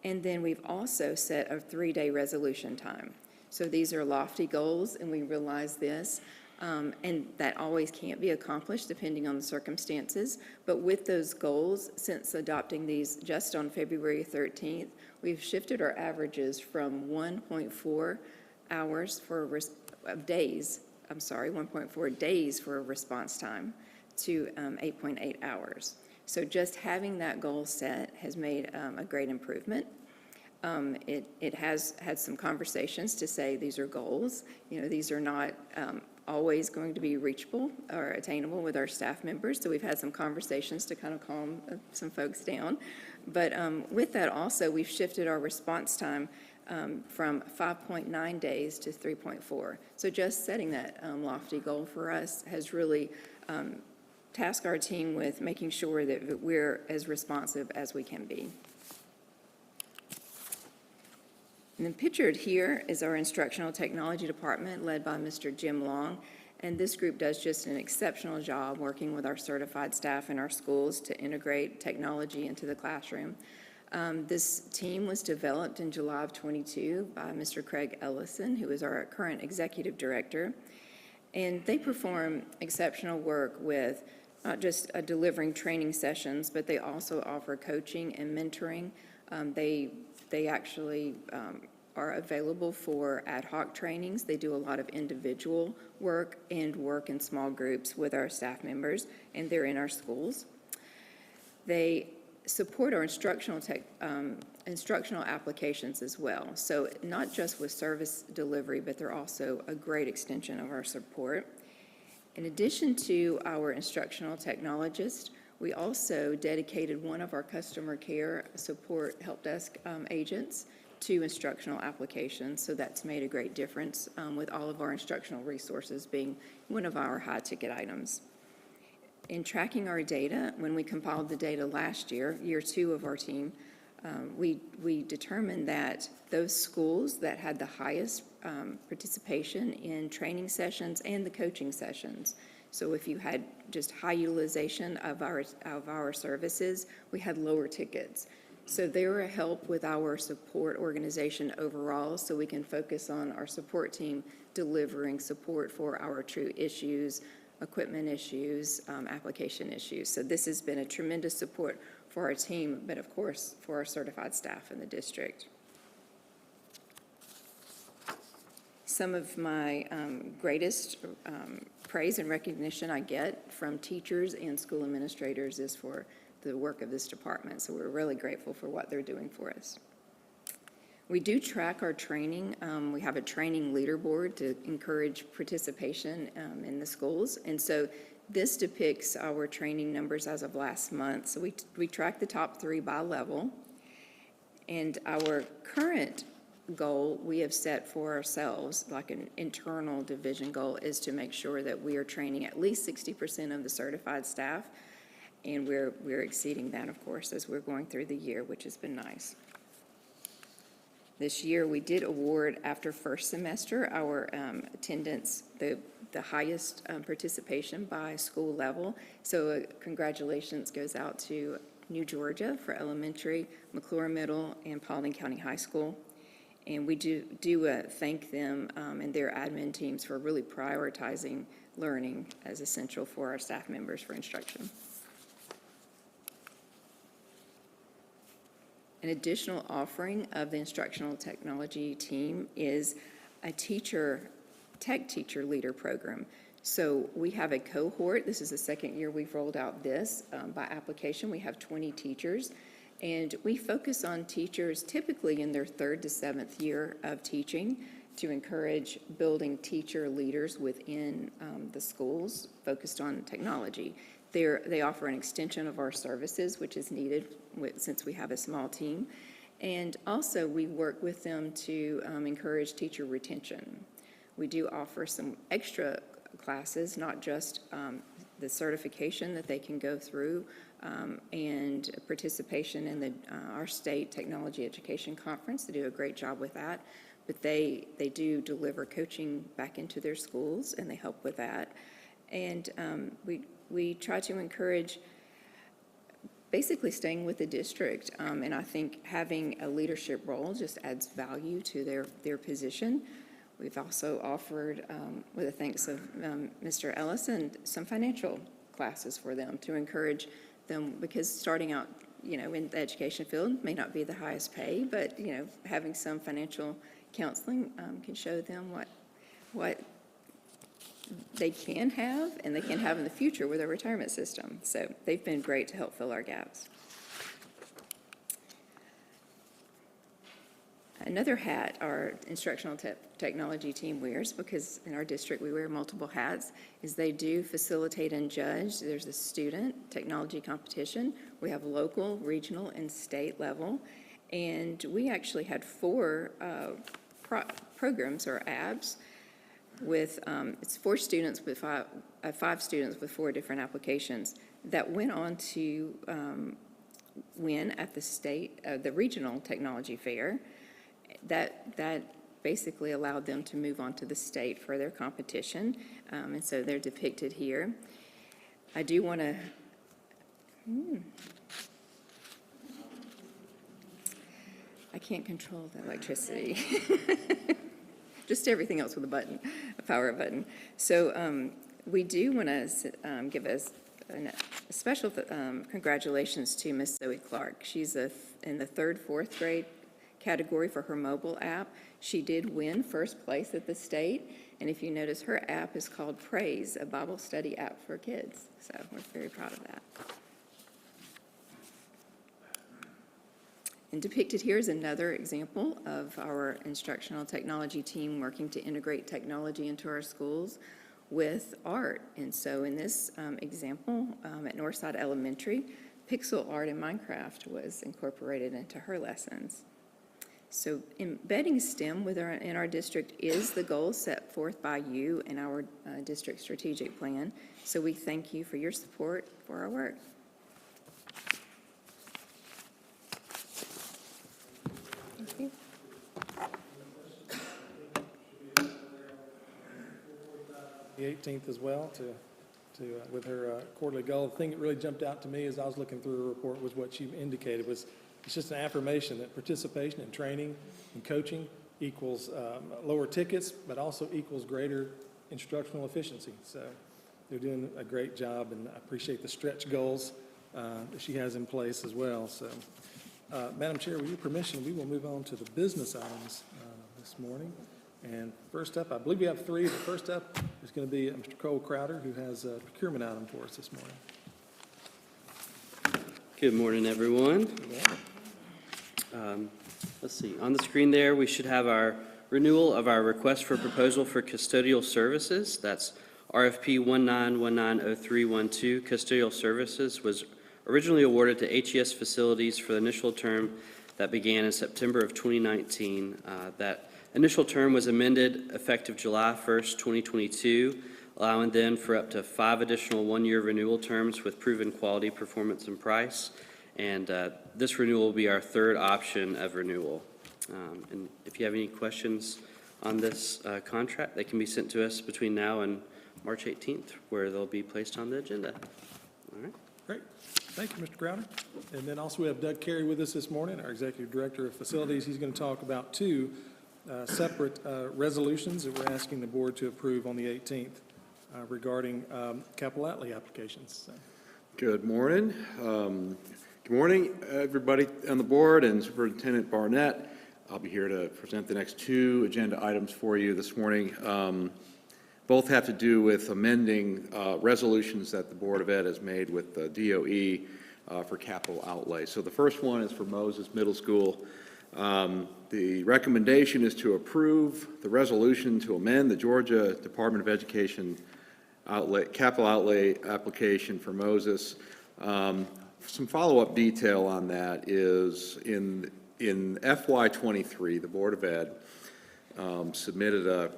And then we've also set a 3-day resolution time. So these are lofty goals, and we realize this, and that always can't be accomplished depending on the circumstances. But with those goals, since adopting these just on February 13th, we've shifted our averages from 1.4 hours for days for a response time to 8.8 hours. So just having that goal set has made a great improvement. It has had some conversations to say these are goals. These are not always going to be reachable or attainable with our staff members. So we've had some conversations to kind of calm some folks down. But with that also, we've shifted our response time from 5.9 days to 3.4. So just setting that lofty goal for us has really tasked our team with making sure that we're as responsive as we can be. And then pictured here is our instructional technology department led by Mr. Jim Long. And this group does just an exceptional job working with our certified staff in our schools to integrate technology into the classroom. This team was developed in July of '22 by Mr. Craig Ellison, who is our current executive director. And they perform exceptional work with not just delivering training sessions, but they also offer coaching and mentoring. They actually are available for ad hoc trainings. They do a lot of individual work and work in small groups with our staff members, and they're in our schools. They support our instructional applications as well. So not just with service delivery, but they're also a great extension of our support. In addition to our instructional technologists, we also dedicated one of our customer care support help desk agents to instructional applications. So that's made a great difference with all of our instructional resources being one of our high-ticket items. In tracking our data, when we compiled the data last year, year 2 of our team, we determined that those schools that had the highest participation in training sessions and the coaching sessions. So if you had just high utilization of our services, we had lower tickets. So they were a help with our support organization overall, so we can focus on our support team delivering support for our true issues, equipment issues, application issues. So this has been a tremendous support for our team, but of course for our certified staff in the district. Some of my greatest praise and recognition I get from teachers and school administrators is for the work of this department, so we're really grateful for what they're doing for us. We do track our training. We have a training leaderboard to encourage participation in the schools, and so this depicts our training numbers as of last month. So we track the top 3 by level, and our current goal we have set for ourselves, like an internal division goal, is to make sure that we are training at least 60% of the certified staff, and we're exceeding that, of course, as we're going through the year, which has been nice. This year, we did award, after first semester, our attendance, the highest participation by school level. So congratulations goes out to New Georgia for elementary, McClure Middle, and Paulding County High School. And we do thank them and their admin teams for really prioritizing learning as essential for our staff members for instruction. An additional offering of the instructional technology team is a tech teacher leader program. So we have a cohort. This is the second year we've rolled out this by application. We have 20 teachers, and we focus on teachers typically in their 3rd to 7th year of teaching to encourage building teacher leaders within the schools focused on technology. They offer an extension of our services, which is needed since we have a small team. And also, we work with them to encourage teacher retention. We do offer some extra classes, not just the certification that they can go through and participation in our state technology education conference. They do a great job with that. But they do deliver coaching back into their schools, and they help with that. And we try to encourage basically staying with the district, and I think having a leadership role just adds value to their position. We've also offered, with the thanks of Mr. Ellison, some financial classes for them to encourage them, because starting out, in the education field may not be the highest pay, but, having some financial counseling can show them what they can have and they can have in the future with our retirement system. So they've been great to help fill our gaps. Another hat our instructional technology team wears, because in our district we wear multiple hats, is they do facilitate and judge. There's a student technology competition. We have local, regional, and state level. And we actually had 4 programs or ABs with, it's 4 students with 5 students with 4 different applications that went on to win at the regional technology fair. that basically allowed them to move on to the state for their competition, and so they're depicted here. I do want to, I can't control the electricity. Just everything else with a button, a power button. So we do want to give a special congratulations to Miss Zoe Clark. She's in the 3rd, 4th grade category for her mobile app. She did win first place at the state, and if you notice, her app is called Praise, a Bible study app for kids. So we're very proud of that. And depicted here is another example of our instructional technology team working to integrate technology into our schools with art. And so in this example at Northside Elementary, pixel art in Minecraft was incorporated into her lessons. So embedding STEM in our district is the goal set forth by you in our district strategic plan. So we thank you for your support for our work. Thank you. The 18th as well with her quarterly goal. The thing that really jumped out to me as I was looking through her report was what she indicated was it's just an affirmation that participation in training and coaching equals lower tickets, but also equals greater instructional efficiency. So they're doing a great job, and I appreciate the stretch goals that she has in place as well. So, Madam Chair, with your permission, we will move on to the business items this morning. And first up, I believe we have 3, but first up is going to be Mr. Cole Crowder, who has a procurement item for us this morning. Good morning, everyone. Let's see, on the screen there, we should have our renewal of our request for proposal for custodial services. That's RFP 19190312. Custodial services was originally awarded to HES Facilities for the initial term that began in September of 2019. That initial term was amended effective July 1st, 2022, allowing then for up to 5 additional one-year renewal terms with proven quality, performance, and price. And this renewal will be our 3rd option of renewal. And if you have any questions on this contract, they can be sent to us between now and March 18th, where they'll be placed on the agenda. All right. Great. Thank you, Mr. Crowder. And then also we have Doug Carey with us this morning, our Executive Director of Facilities. He's going to talk about 2 separate resolutions that we're asking the board to approve on the 18th regarding capital outlay applications. So. Good morning. Good morning, everybody on the board and Superintendent Barnett. I'll be here to present the next 2 agenda items for you this morning. Both have to do with amending resolutions that the Board of Ed has made with the DOE for capital outlay. So the first one is for Moses Middle School. The recommendation is to approve the resolution to amend the Georgia Department of Education capital outlay application for Moses. Some follow-up detail on that is in FY23, the Board of Ed submitted a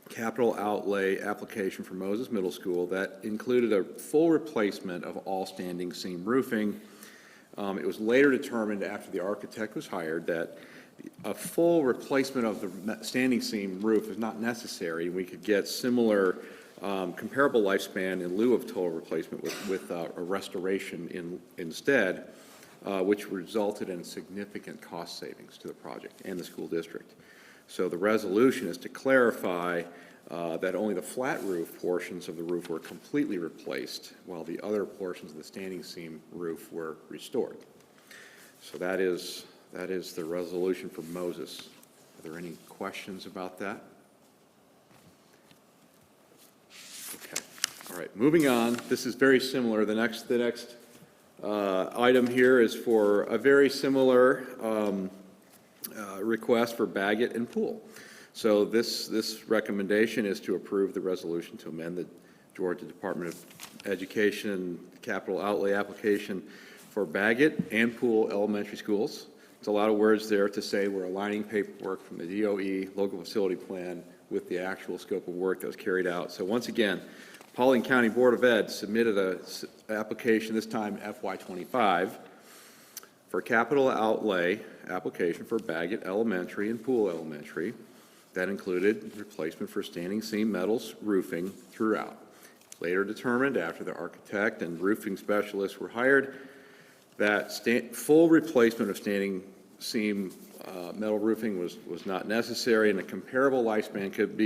capital outlay application for Moses Middle School that included a full replacement of all standing seam roofing. It was later determined after the architect was hired that a full replacement of the standing seam roof is not necessary. We could get similar comparable lifespan in lieu of total replacement with a restoration instead, which resulted in significant cost savings to the project and the school district. So the resolution is to clarify that only the flat roof portions of the roof were completely replaced, while the other portions of the standing seam roof were restored. So that is the resolution for Moses. Are there any questions about that? Okay. All right. Moving on. This is very similar. The next item here is for a very similar request for Baggett and Poole. So this recommendation is to approve the resolution to amend the Georgia Department of Education capital outlay application for Baggett and Poole elementary schools. It's a lot of words there to say we're aligning paperwork from the DOE local facility plan with the actual scope of work that was carried out. So once again, Paulding County Board of Ed submitted an application, this time FY25, for capital outlay application for Baggett Elementary and Poole Elementary. That included replacement for standing seam metals roofing throughout. Later determined, after the architect and roofing specialists were hired, that full replacement of standing seam metal roofing was not necessary, and a comparable lifespan could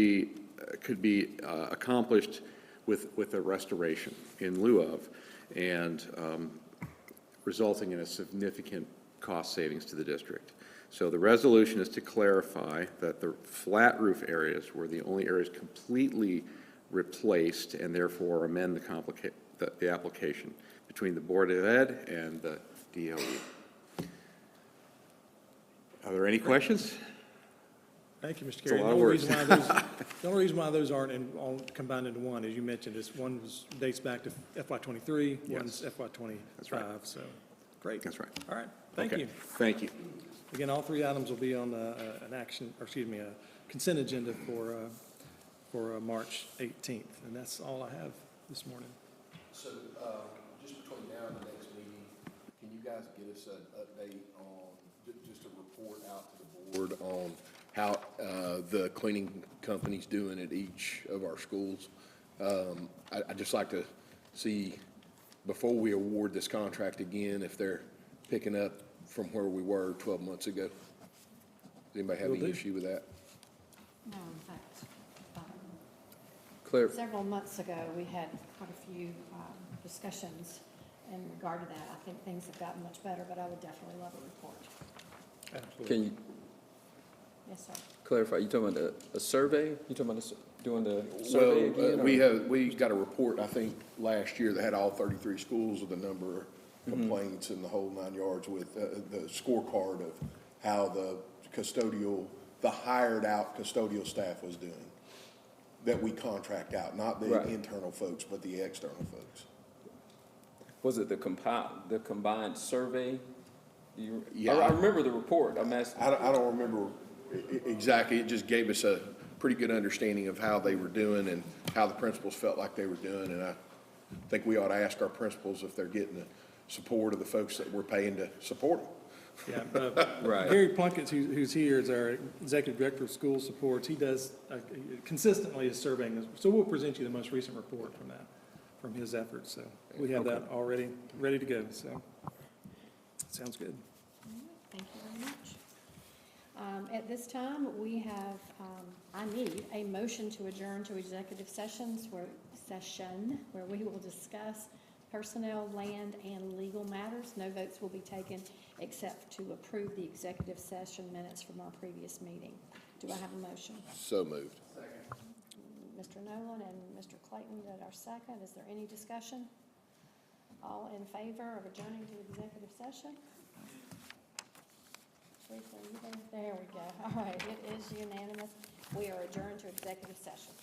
be accomplished with a restoration in lieu of, and resulting in a significant cost savings to the district. So the resolution is to clarify that the flat roof areas were the only areas completely replaced, and therefore amend the application between the Board of Ed and the DOE. Are there any questions? Thank you, Mr. It's a Carey. lot of words. The only reason why those aren't all combined into one, as you mentioned, is one dates back to FY '23, one's FY '25. That's right. So, great. That's right. All right, thank Okay. you. Thank you. Again, all three items will be on a consent agenda for March 18th, and that's all I have this morning. So, just between now and the next meeting, can you guys get us an update on, just a report out to the board on how the cleaning company's doing at each of our schools? I'd just like to see, before we award this contract again, if they're picking up from where we were 12 months ago. Does anybody have Will any do. issue with that? No, in fact, Claire? several months ago, we had quite a few discussions in regard to that. I think things have gotten much better, but I would definitely love a report. Absolutely. Can you Yes, sir. clarify, you talking about a survey? You talking about doing the survey again? Well, we got a report, I think, last year that had all 33 schools with a number of complaints and the whole 9 yards with the scorecard of how the hired out custodial staff was doing, that we contract out, not the Right. internal folks, but the external folks. Was it the combined survey? Yeah. I remember the report. I'm asking. I don't remember exactly. It just gave us a pretty good understanding of how they were doing and how the principals felt like they were doing. And I think we ought to ask our principals if they're getting the support of the folks that we're paying to support them. Yeah, Right. Gary Plunkett, who's here, is our Executive Director of School Supports. He does consistently is surveying this. So we'll present you the most recent report from his efforts. So we have that already ready to go. So sounds good. Thank you very much. At this time, we have, I need a motion to adjourn to executive session where we will discuss personnel, land, and legal matters. No votes will be taken except to approve the executive session minutes from our previous meeting. Do I have a motion? So moved. Mr. Nolan and Mr. Clayton did our second. Is there any discussion? All in favor of adjourning to executive session? Teresa, are you there? There we go. All right, it is unanimous. We are adjourned to executive session.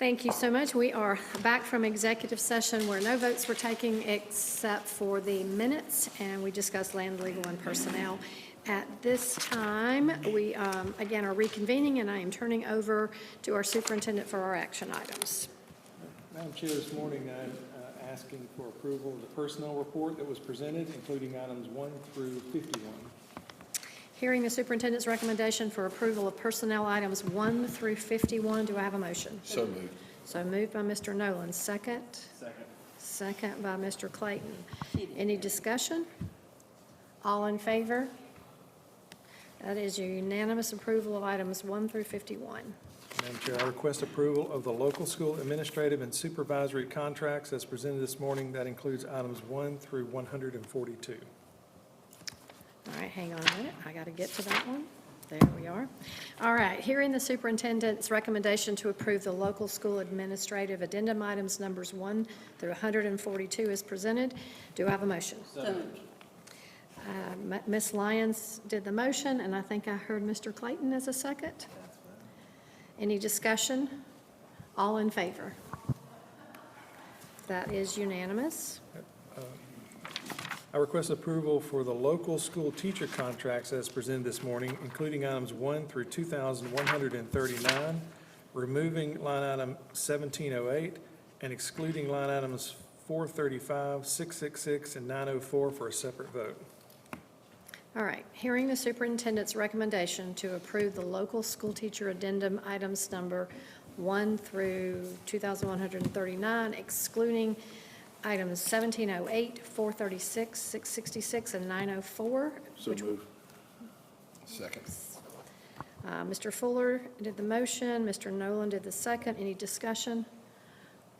Thank you so much. We are back from executive session where no votes were taken except for the minutes, and we discussed land, legal, and personnel. At this time, we, again, are reconvening, and I am turning over to our superintendent for our action items. Madam Chair, this morning I'm asking for approval of the personnel report that was presented, including items 1 through 51. Hearing the superintendent's recommendation for approval of personnel items 1 through 51, do I have a motion? So moved. So moved by Mr. Nolan. Second? Second by Mr. Clayton. Any discussion? All in favor? That is your unanimous approval of items 1 through 51. Madam Chair, I request approval of the local school administrative and supervisory contracts as presented this morning. That includes items 1 through 142. All right, hang on a minute. I got to get to that one. There we are. All right, hearing the superintendent's recommendation to approve the local school administrative addendum items numbers 1 through 142 is presented. Do I have a motion? Ms. Lyons did the motion, and I think I heard Mr. Clayton as a second. Any discussion? All in favor? That is unanimous. I request approval for the local school teacher contracts as presented this morning, including items 1 through 2,139, removing line item 1708, and excluding line items 435, 666, and 904 for a separate vote. All right, hearing the superintendent's recommendation to approve the local school teacher addendum items number 1 through 2,139, excluding items 1708, 436, 666, and 904. So moved. Second. Mr. Fuller did the motion, Mr. Nolan did the second. Any discussion?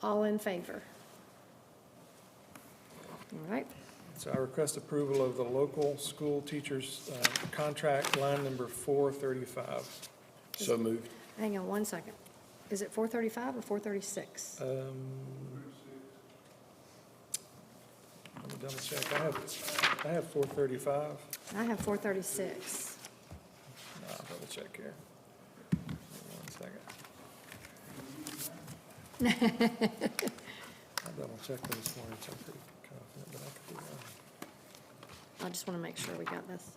All in favor? All right. So I request approval of the local school teachers contract line number 435. So moved. Hang on one second. Is it 435 or 436? Let me double check. I have 435. I have 436. I'll double check here. 1 second. I double checked this morning, so I'm pretty confident, but I could be wrong. I just want to make sure we got this.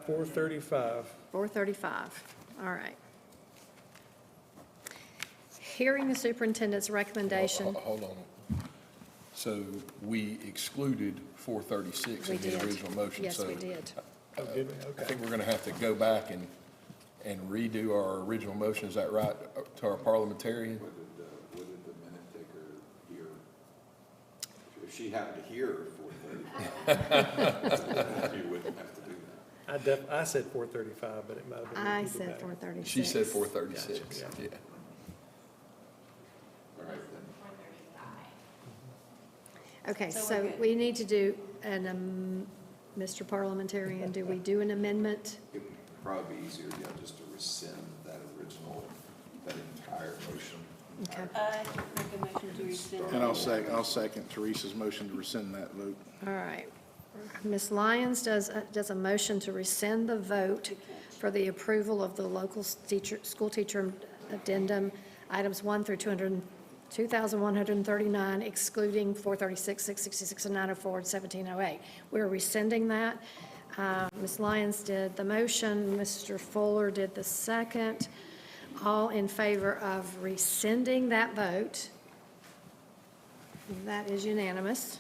$435. 435. All right. Hearing the superintendent's recommendation. Hold on. So we excluded 436 We in the did. original motion. Yes, so we did. Oh, did we? I Okay. think we're going to have to go back and redo our original motion. Is that right, to our parliamentarian? What did the minute taker hear? If she happened to hear 435, you wouldn't have to do that. I said 435, but it might have been. I repeated said back. 436. She said 436. Gotcha, Yeah. All right, then. Okay, so we need to do an, Mr. Parliamentarian, do we do an amendment? It would probably be easier, yeah, just to rescind that original, that entire motion. Okay. Make a motion to rescind. And I'll second Teresa's motion to rescind that vote. All right. Ms. Lyons does a motion to rescind the vote for the approval of the local school teacher addendum, items 1 through 2,139, excluding 436, 666, and 904, and 1708. We're rescinding that. Ms. Lyons did the motion. Mr. Fuller did the second. All in favor of rescinding that vote? That is unanimous.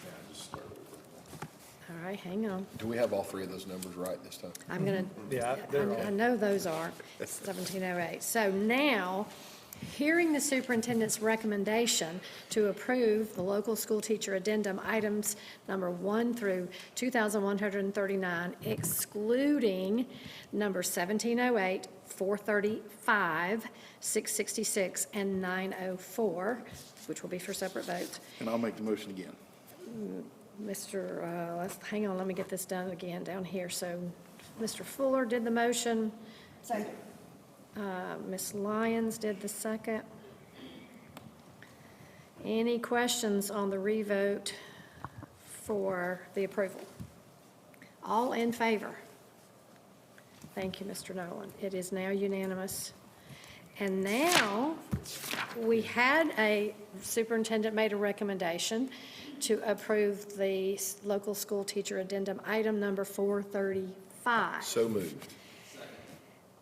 Yeah, just start over. All right, hang on. Do we have all three of those numbers right this time? I'm going Yeah, to, they're I all- know those are 1708. So now, hearing the superintendent's recommendation to approve the local school teacher addendum items number 1 through 2,139, excluding number 1708, 435, 666, and 904, which will be for separate votes. And I'll make the motion again. Hang on, let me get this done again down here. So Mr. Fuller did the motion. Second. Ms. Lyons did the second. Any questions on the revote for the approval? All in favor? Thank you, Mr. Nolan. It is now unanimous. And now, we had a superintendent made a recommendation to approve the local school teacher addendum, item number 435. So moved.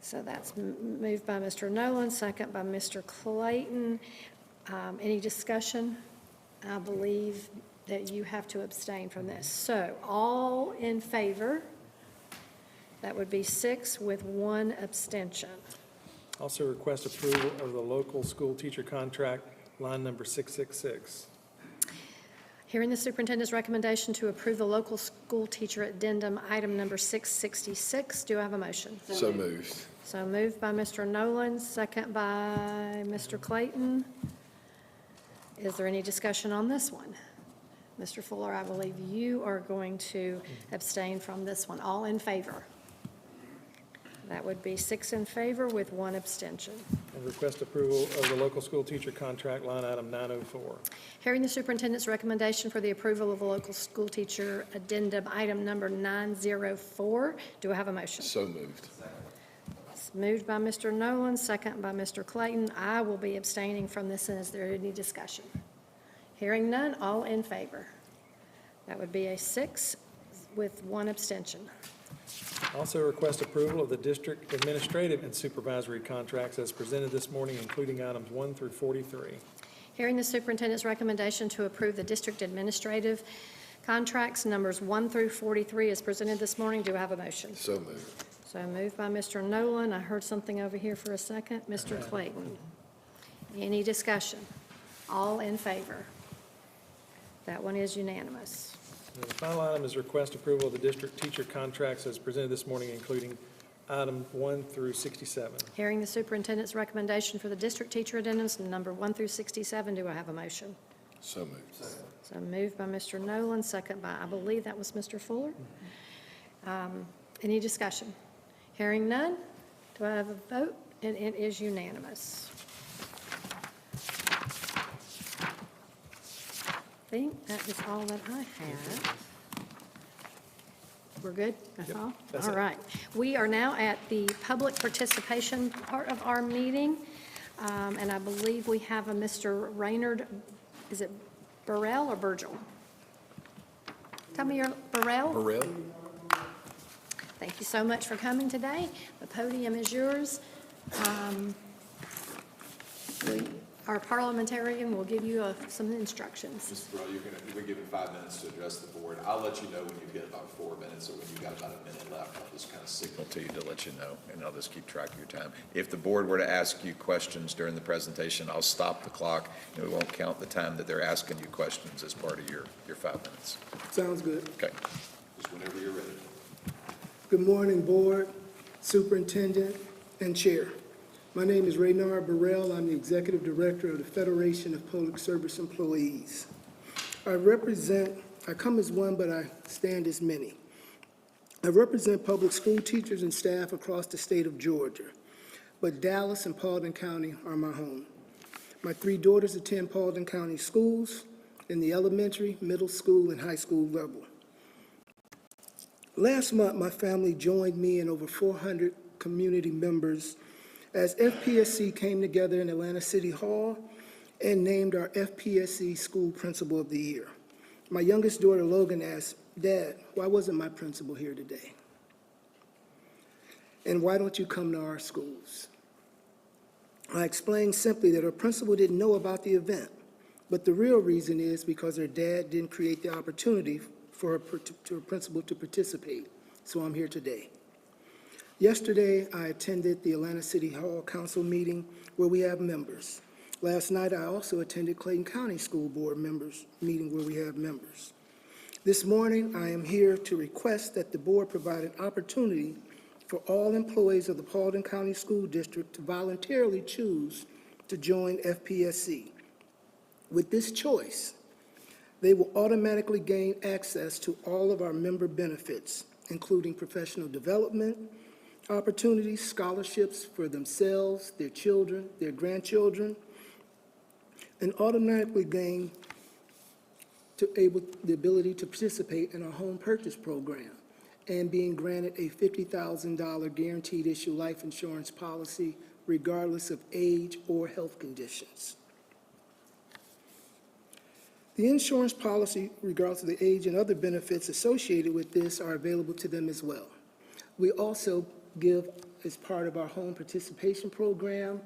So that's moved by Mr. Nolan, second by Mr. Clayton. Any discussion? I believe that you have to abstain from this. So all in favor? That would be 6 with 1 abstention. Also request approval of the local school teacher contract, line number 666. Hearing the superintendent's recommendation to approve the local school teacher addendum, item number 666, do I have a motion? So moved. So moved by Mr. Nolan, second by Mr. Clayton. Is there any discussion on this one? Mr. Fuller, I believe you are going to abstain from this one. All in favor? That would be 6 in favor with 1 abstention. And request approval of the local school teacher contract, line item 904. Hearing the superintendent's recommendation for the approval of the local school teacher addendum, item number 904, do I have a motion? So moved. It's moved by Mr. Nolan, second by Mr. Clayton. I will be abstaining from this. Is there any discussion? Hearing none, all in favor. That would be a 6 with 1 abstention. Also request approval of the district administrative and supervisory contracts as presented this morning, including items 1 through 43. Hearing the superintendent's recommendation to approve the district administrative contracts, numbers 1 through 43, as presented this morning, do I have a motion? So moved. So moved by Mr. Nolan. I heard something over here for a second. Mr. Clayton. Any discussion? All in favor? That one is unanimous. And the final item is request approval of the district teacher contracts as presented this morning, including item 1 through 67. Hearing the superintendent's recommendation for the district teacher addendums, number 1 through 67, do I have a motion? So moved. So moved by Mr. Nolan, second by, I believe that was Mr. Fuller. Any discussion? Hearing none, do I have a vote? And it is unanimous. I think that is all that I have. We're good? That's all? that's All it. right. We are now at the public participation part of our meeting, and I believe we have a Mr. Raynard, is it Burrell or Burgel? Tell me your, Burrell? Burrell? Thank you so much for coming today. The podium is yours. Our parliamentarian will give you some instructions. Mr. Burrell, you're given 5 minutes to address the board. I'll let you know when you get about 4 minutes, or when you've got about a minute left. I'll just kind of signal to you to let you know, and I'll just keep track of your time. If the board were to ask you questions during the presentation, I'll stop the clock, and we won't count the time that they're asking you questions as part of your 5 minutes. Sounds good. Okay. Just whenever you're ready. Good morning, Board, Superintendent, and Chair. My name is Raynard Burrell. I'm the Executive Director of the Federation of Public Service Employees. I come as one, but I stand as many. I represent public school teachers and staff across the state of Georgia, but Dallas and Paulding County are my home. My 3 daughters attend Paulding County schools in the elementary, middle school, and high school level. Last month, my family joined me and over 400 community members as FPSC came together in Atlanta City Hall and named our FPSC School Principal of the Year. My youngest daughter, Logan, asked, "Dad, why wasn't my principal here today? And why don't you come to our schools?" I explained simply that her principal didn't know about the event, but the real reason is because her dad didn't create the opportunity for her principal to participate, so I'm here today. Yesterday, I attended the Atlanta City Hall Council meeting where we have members. Last night, I also attended Clayton County School Board members meeting where we have members. This morning, I am here to request that the board provide an opportunity for all employees of the Paulding County School District to voluntarily choose to join FPSC. With this choice, they will automatically gain access to all of our member benefits, including professional development opportunities, scholarships for themselves, their children, their grandchildren, and automatically gain the ability to participate in our home purchase program. and being granted a $50,000 guaranteed issue life insurance policy regardless of age or health conditions. The insurance policy, regardless of the age and other benefits associated with this, are available to them as well. We also give, as part of our home participation program,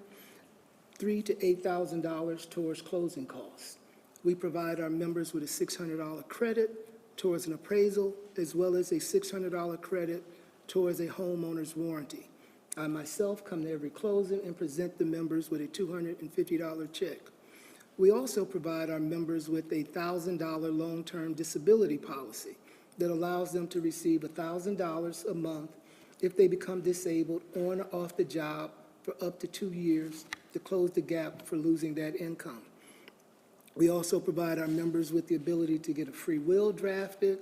$3,000 to $8,000 towards closing costs. We provide our members with a $600 credit towards an appraisal, as well as a $600 credit towards a homeowner's warranty. I myself come to every closing and present the members with a $250 check. We also provide our members with a $1,000 long-term disability policy that allows them to receive $1,000 a month if they become disabled on or off the job for up to 2 years to close the gap for losing that income. We also provide our members with the ability to get a free will drafted,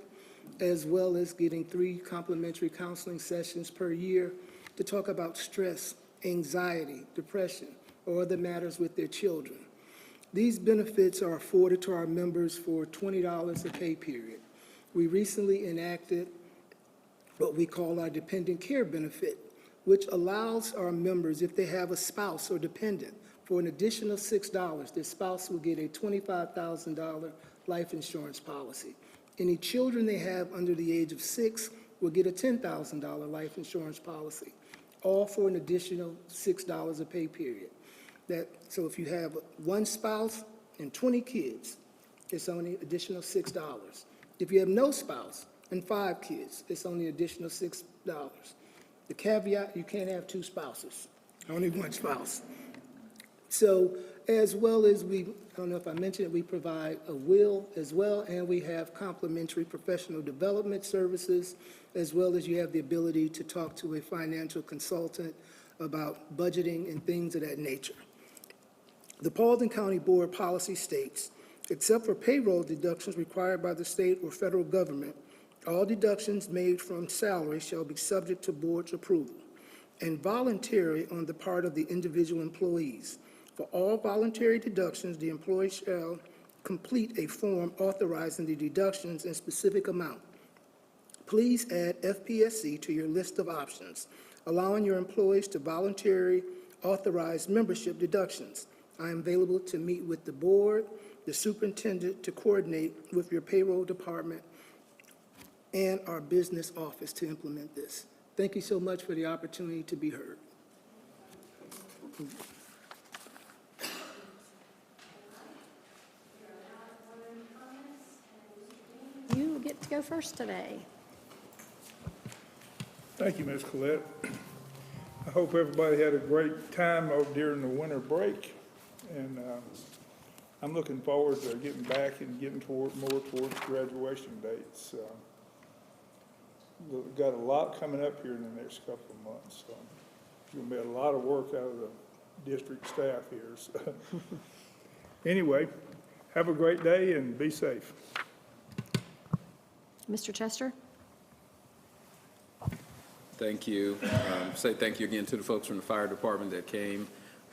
as well as getting 3 complimentary counseling sessions per year to talk about stress, anxiety, depression, or other matters with their children. These benefits are afforded to our members for $20 a pay period. We recently enacted what we call our dependent care benefit, which allows our members, if they have a spouse or dependent, for an additional $6, their spouse will get a $25,000 life insurance policy. Any children they have under the age of 6 will get a $10,000 life insurance policy, all for an additional $6 a pay period. So if you have 1 spouse and 20 kids, it's only additional $6. If you have no spouse and 5 kids, it's only additional $6. The caveat, you can't have 2 spouses, only 1 spouse. So as well as I don't know if I mentioned it, we provide a will as well, and we have complimentary professional development services, as well as you have the ability to talk to a financial consultant about budgeting and things of that nature. The Paulding County Board policy states, except for payroll deductions required by the state or federal government, all deductions made from salary shall be subject to board's approval and voluntary on the part of the individual employees. For all voluntary deductions, the employee shall complete a form authorizing the deductions in specific amount. Please add FPSC to your list of options, allowing your employees to voluntarily authorize membership deductions. I am available to meet with the board, the superintendent, to coordinate with your payroll department and our business office to implement this. Thank you so much for the opportunity to be heard. You get to go first today. Thank you, Ms. Collette. I hope everybody had a great time over during the winter break, and I'm looking forward to getting back and getting more towards graduation dates. We've got a lot coming up here in the next couple of months. So there's going to be a lot of work out of the district staff here. So. Anyway, have a great day and be safe. Mr. Chester? Thank you. Say thank you again to the folks from the fire department that came.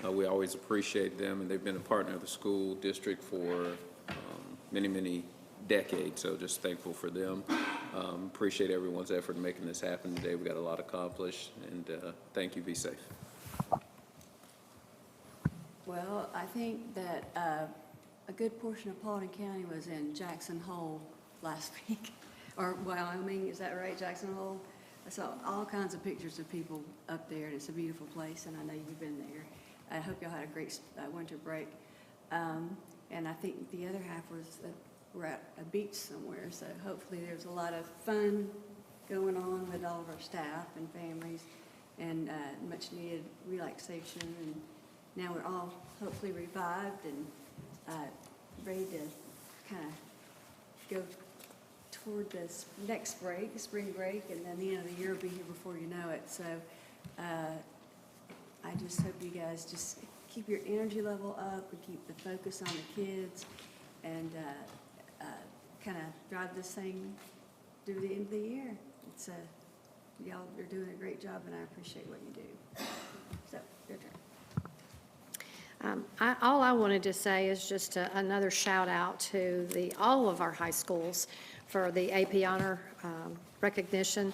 We always appreciate them, and they've been a partner of the school district for many, many decades, so just thankful for them. Appreciate everyone's effort in making this happen today. We got a lot accomplished, and thank you. Be safe. Well, I think that a good portion of Paulding County was in Jackson Hole last week, or Wyoming, is that right, Jackson Hole? I saw all kinds of pictures of people up there, and it's a beautiful place, and I know you've been there. I hope y'all had a great winter break. And I think the other half was that we're at a beach somewhere, so hopefully there's a lot of fun going on with all of our staff and families, and much needed relaxation. And now we're all hopefully revived and ready to kind of go toward this next break, spring break, and then the end of the year will be here before you know it. So I just hope you guys just keep your energy level up and keep the focus on the kids, and kind of drive this thing through the end of the year. It's y'all are doing a great job, and I appreciate what you do. So, your turn. All I wanted to say is just another shout out to all of our high schools for the AP Honor recognition.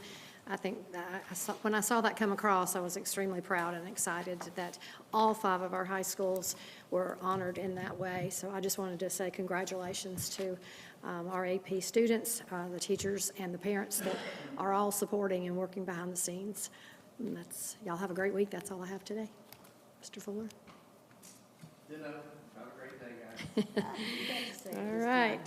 I think that when I saw that come across, I was extremely proud and excited that all 5 of our high schools were honored in that way. So I just wanted to say congratulations to our AP students, the teachers, and the parents that are all supporting and working behind the scenes. And y'all have a great week. That's all I have today. Mr. Fuller? Have a great day, guys. All right.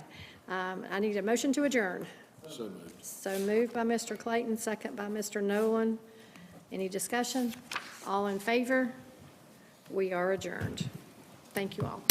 I need a motion to adjourn. So moved. So moved by Mr. Clayton, second by Mr. Nolan. Any discussion? All in favor? We are adjourned. Thank you all.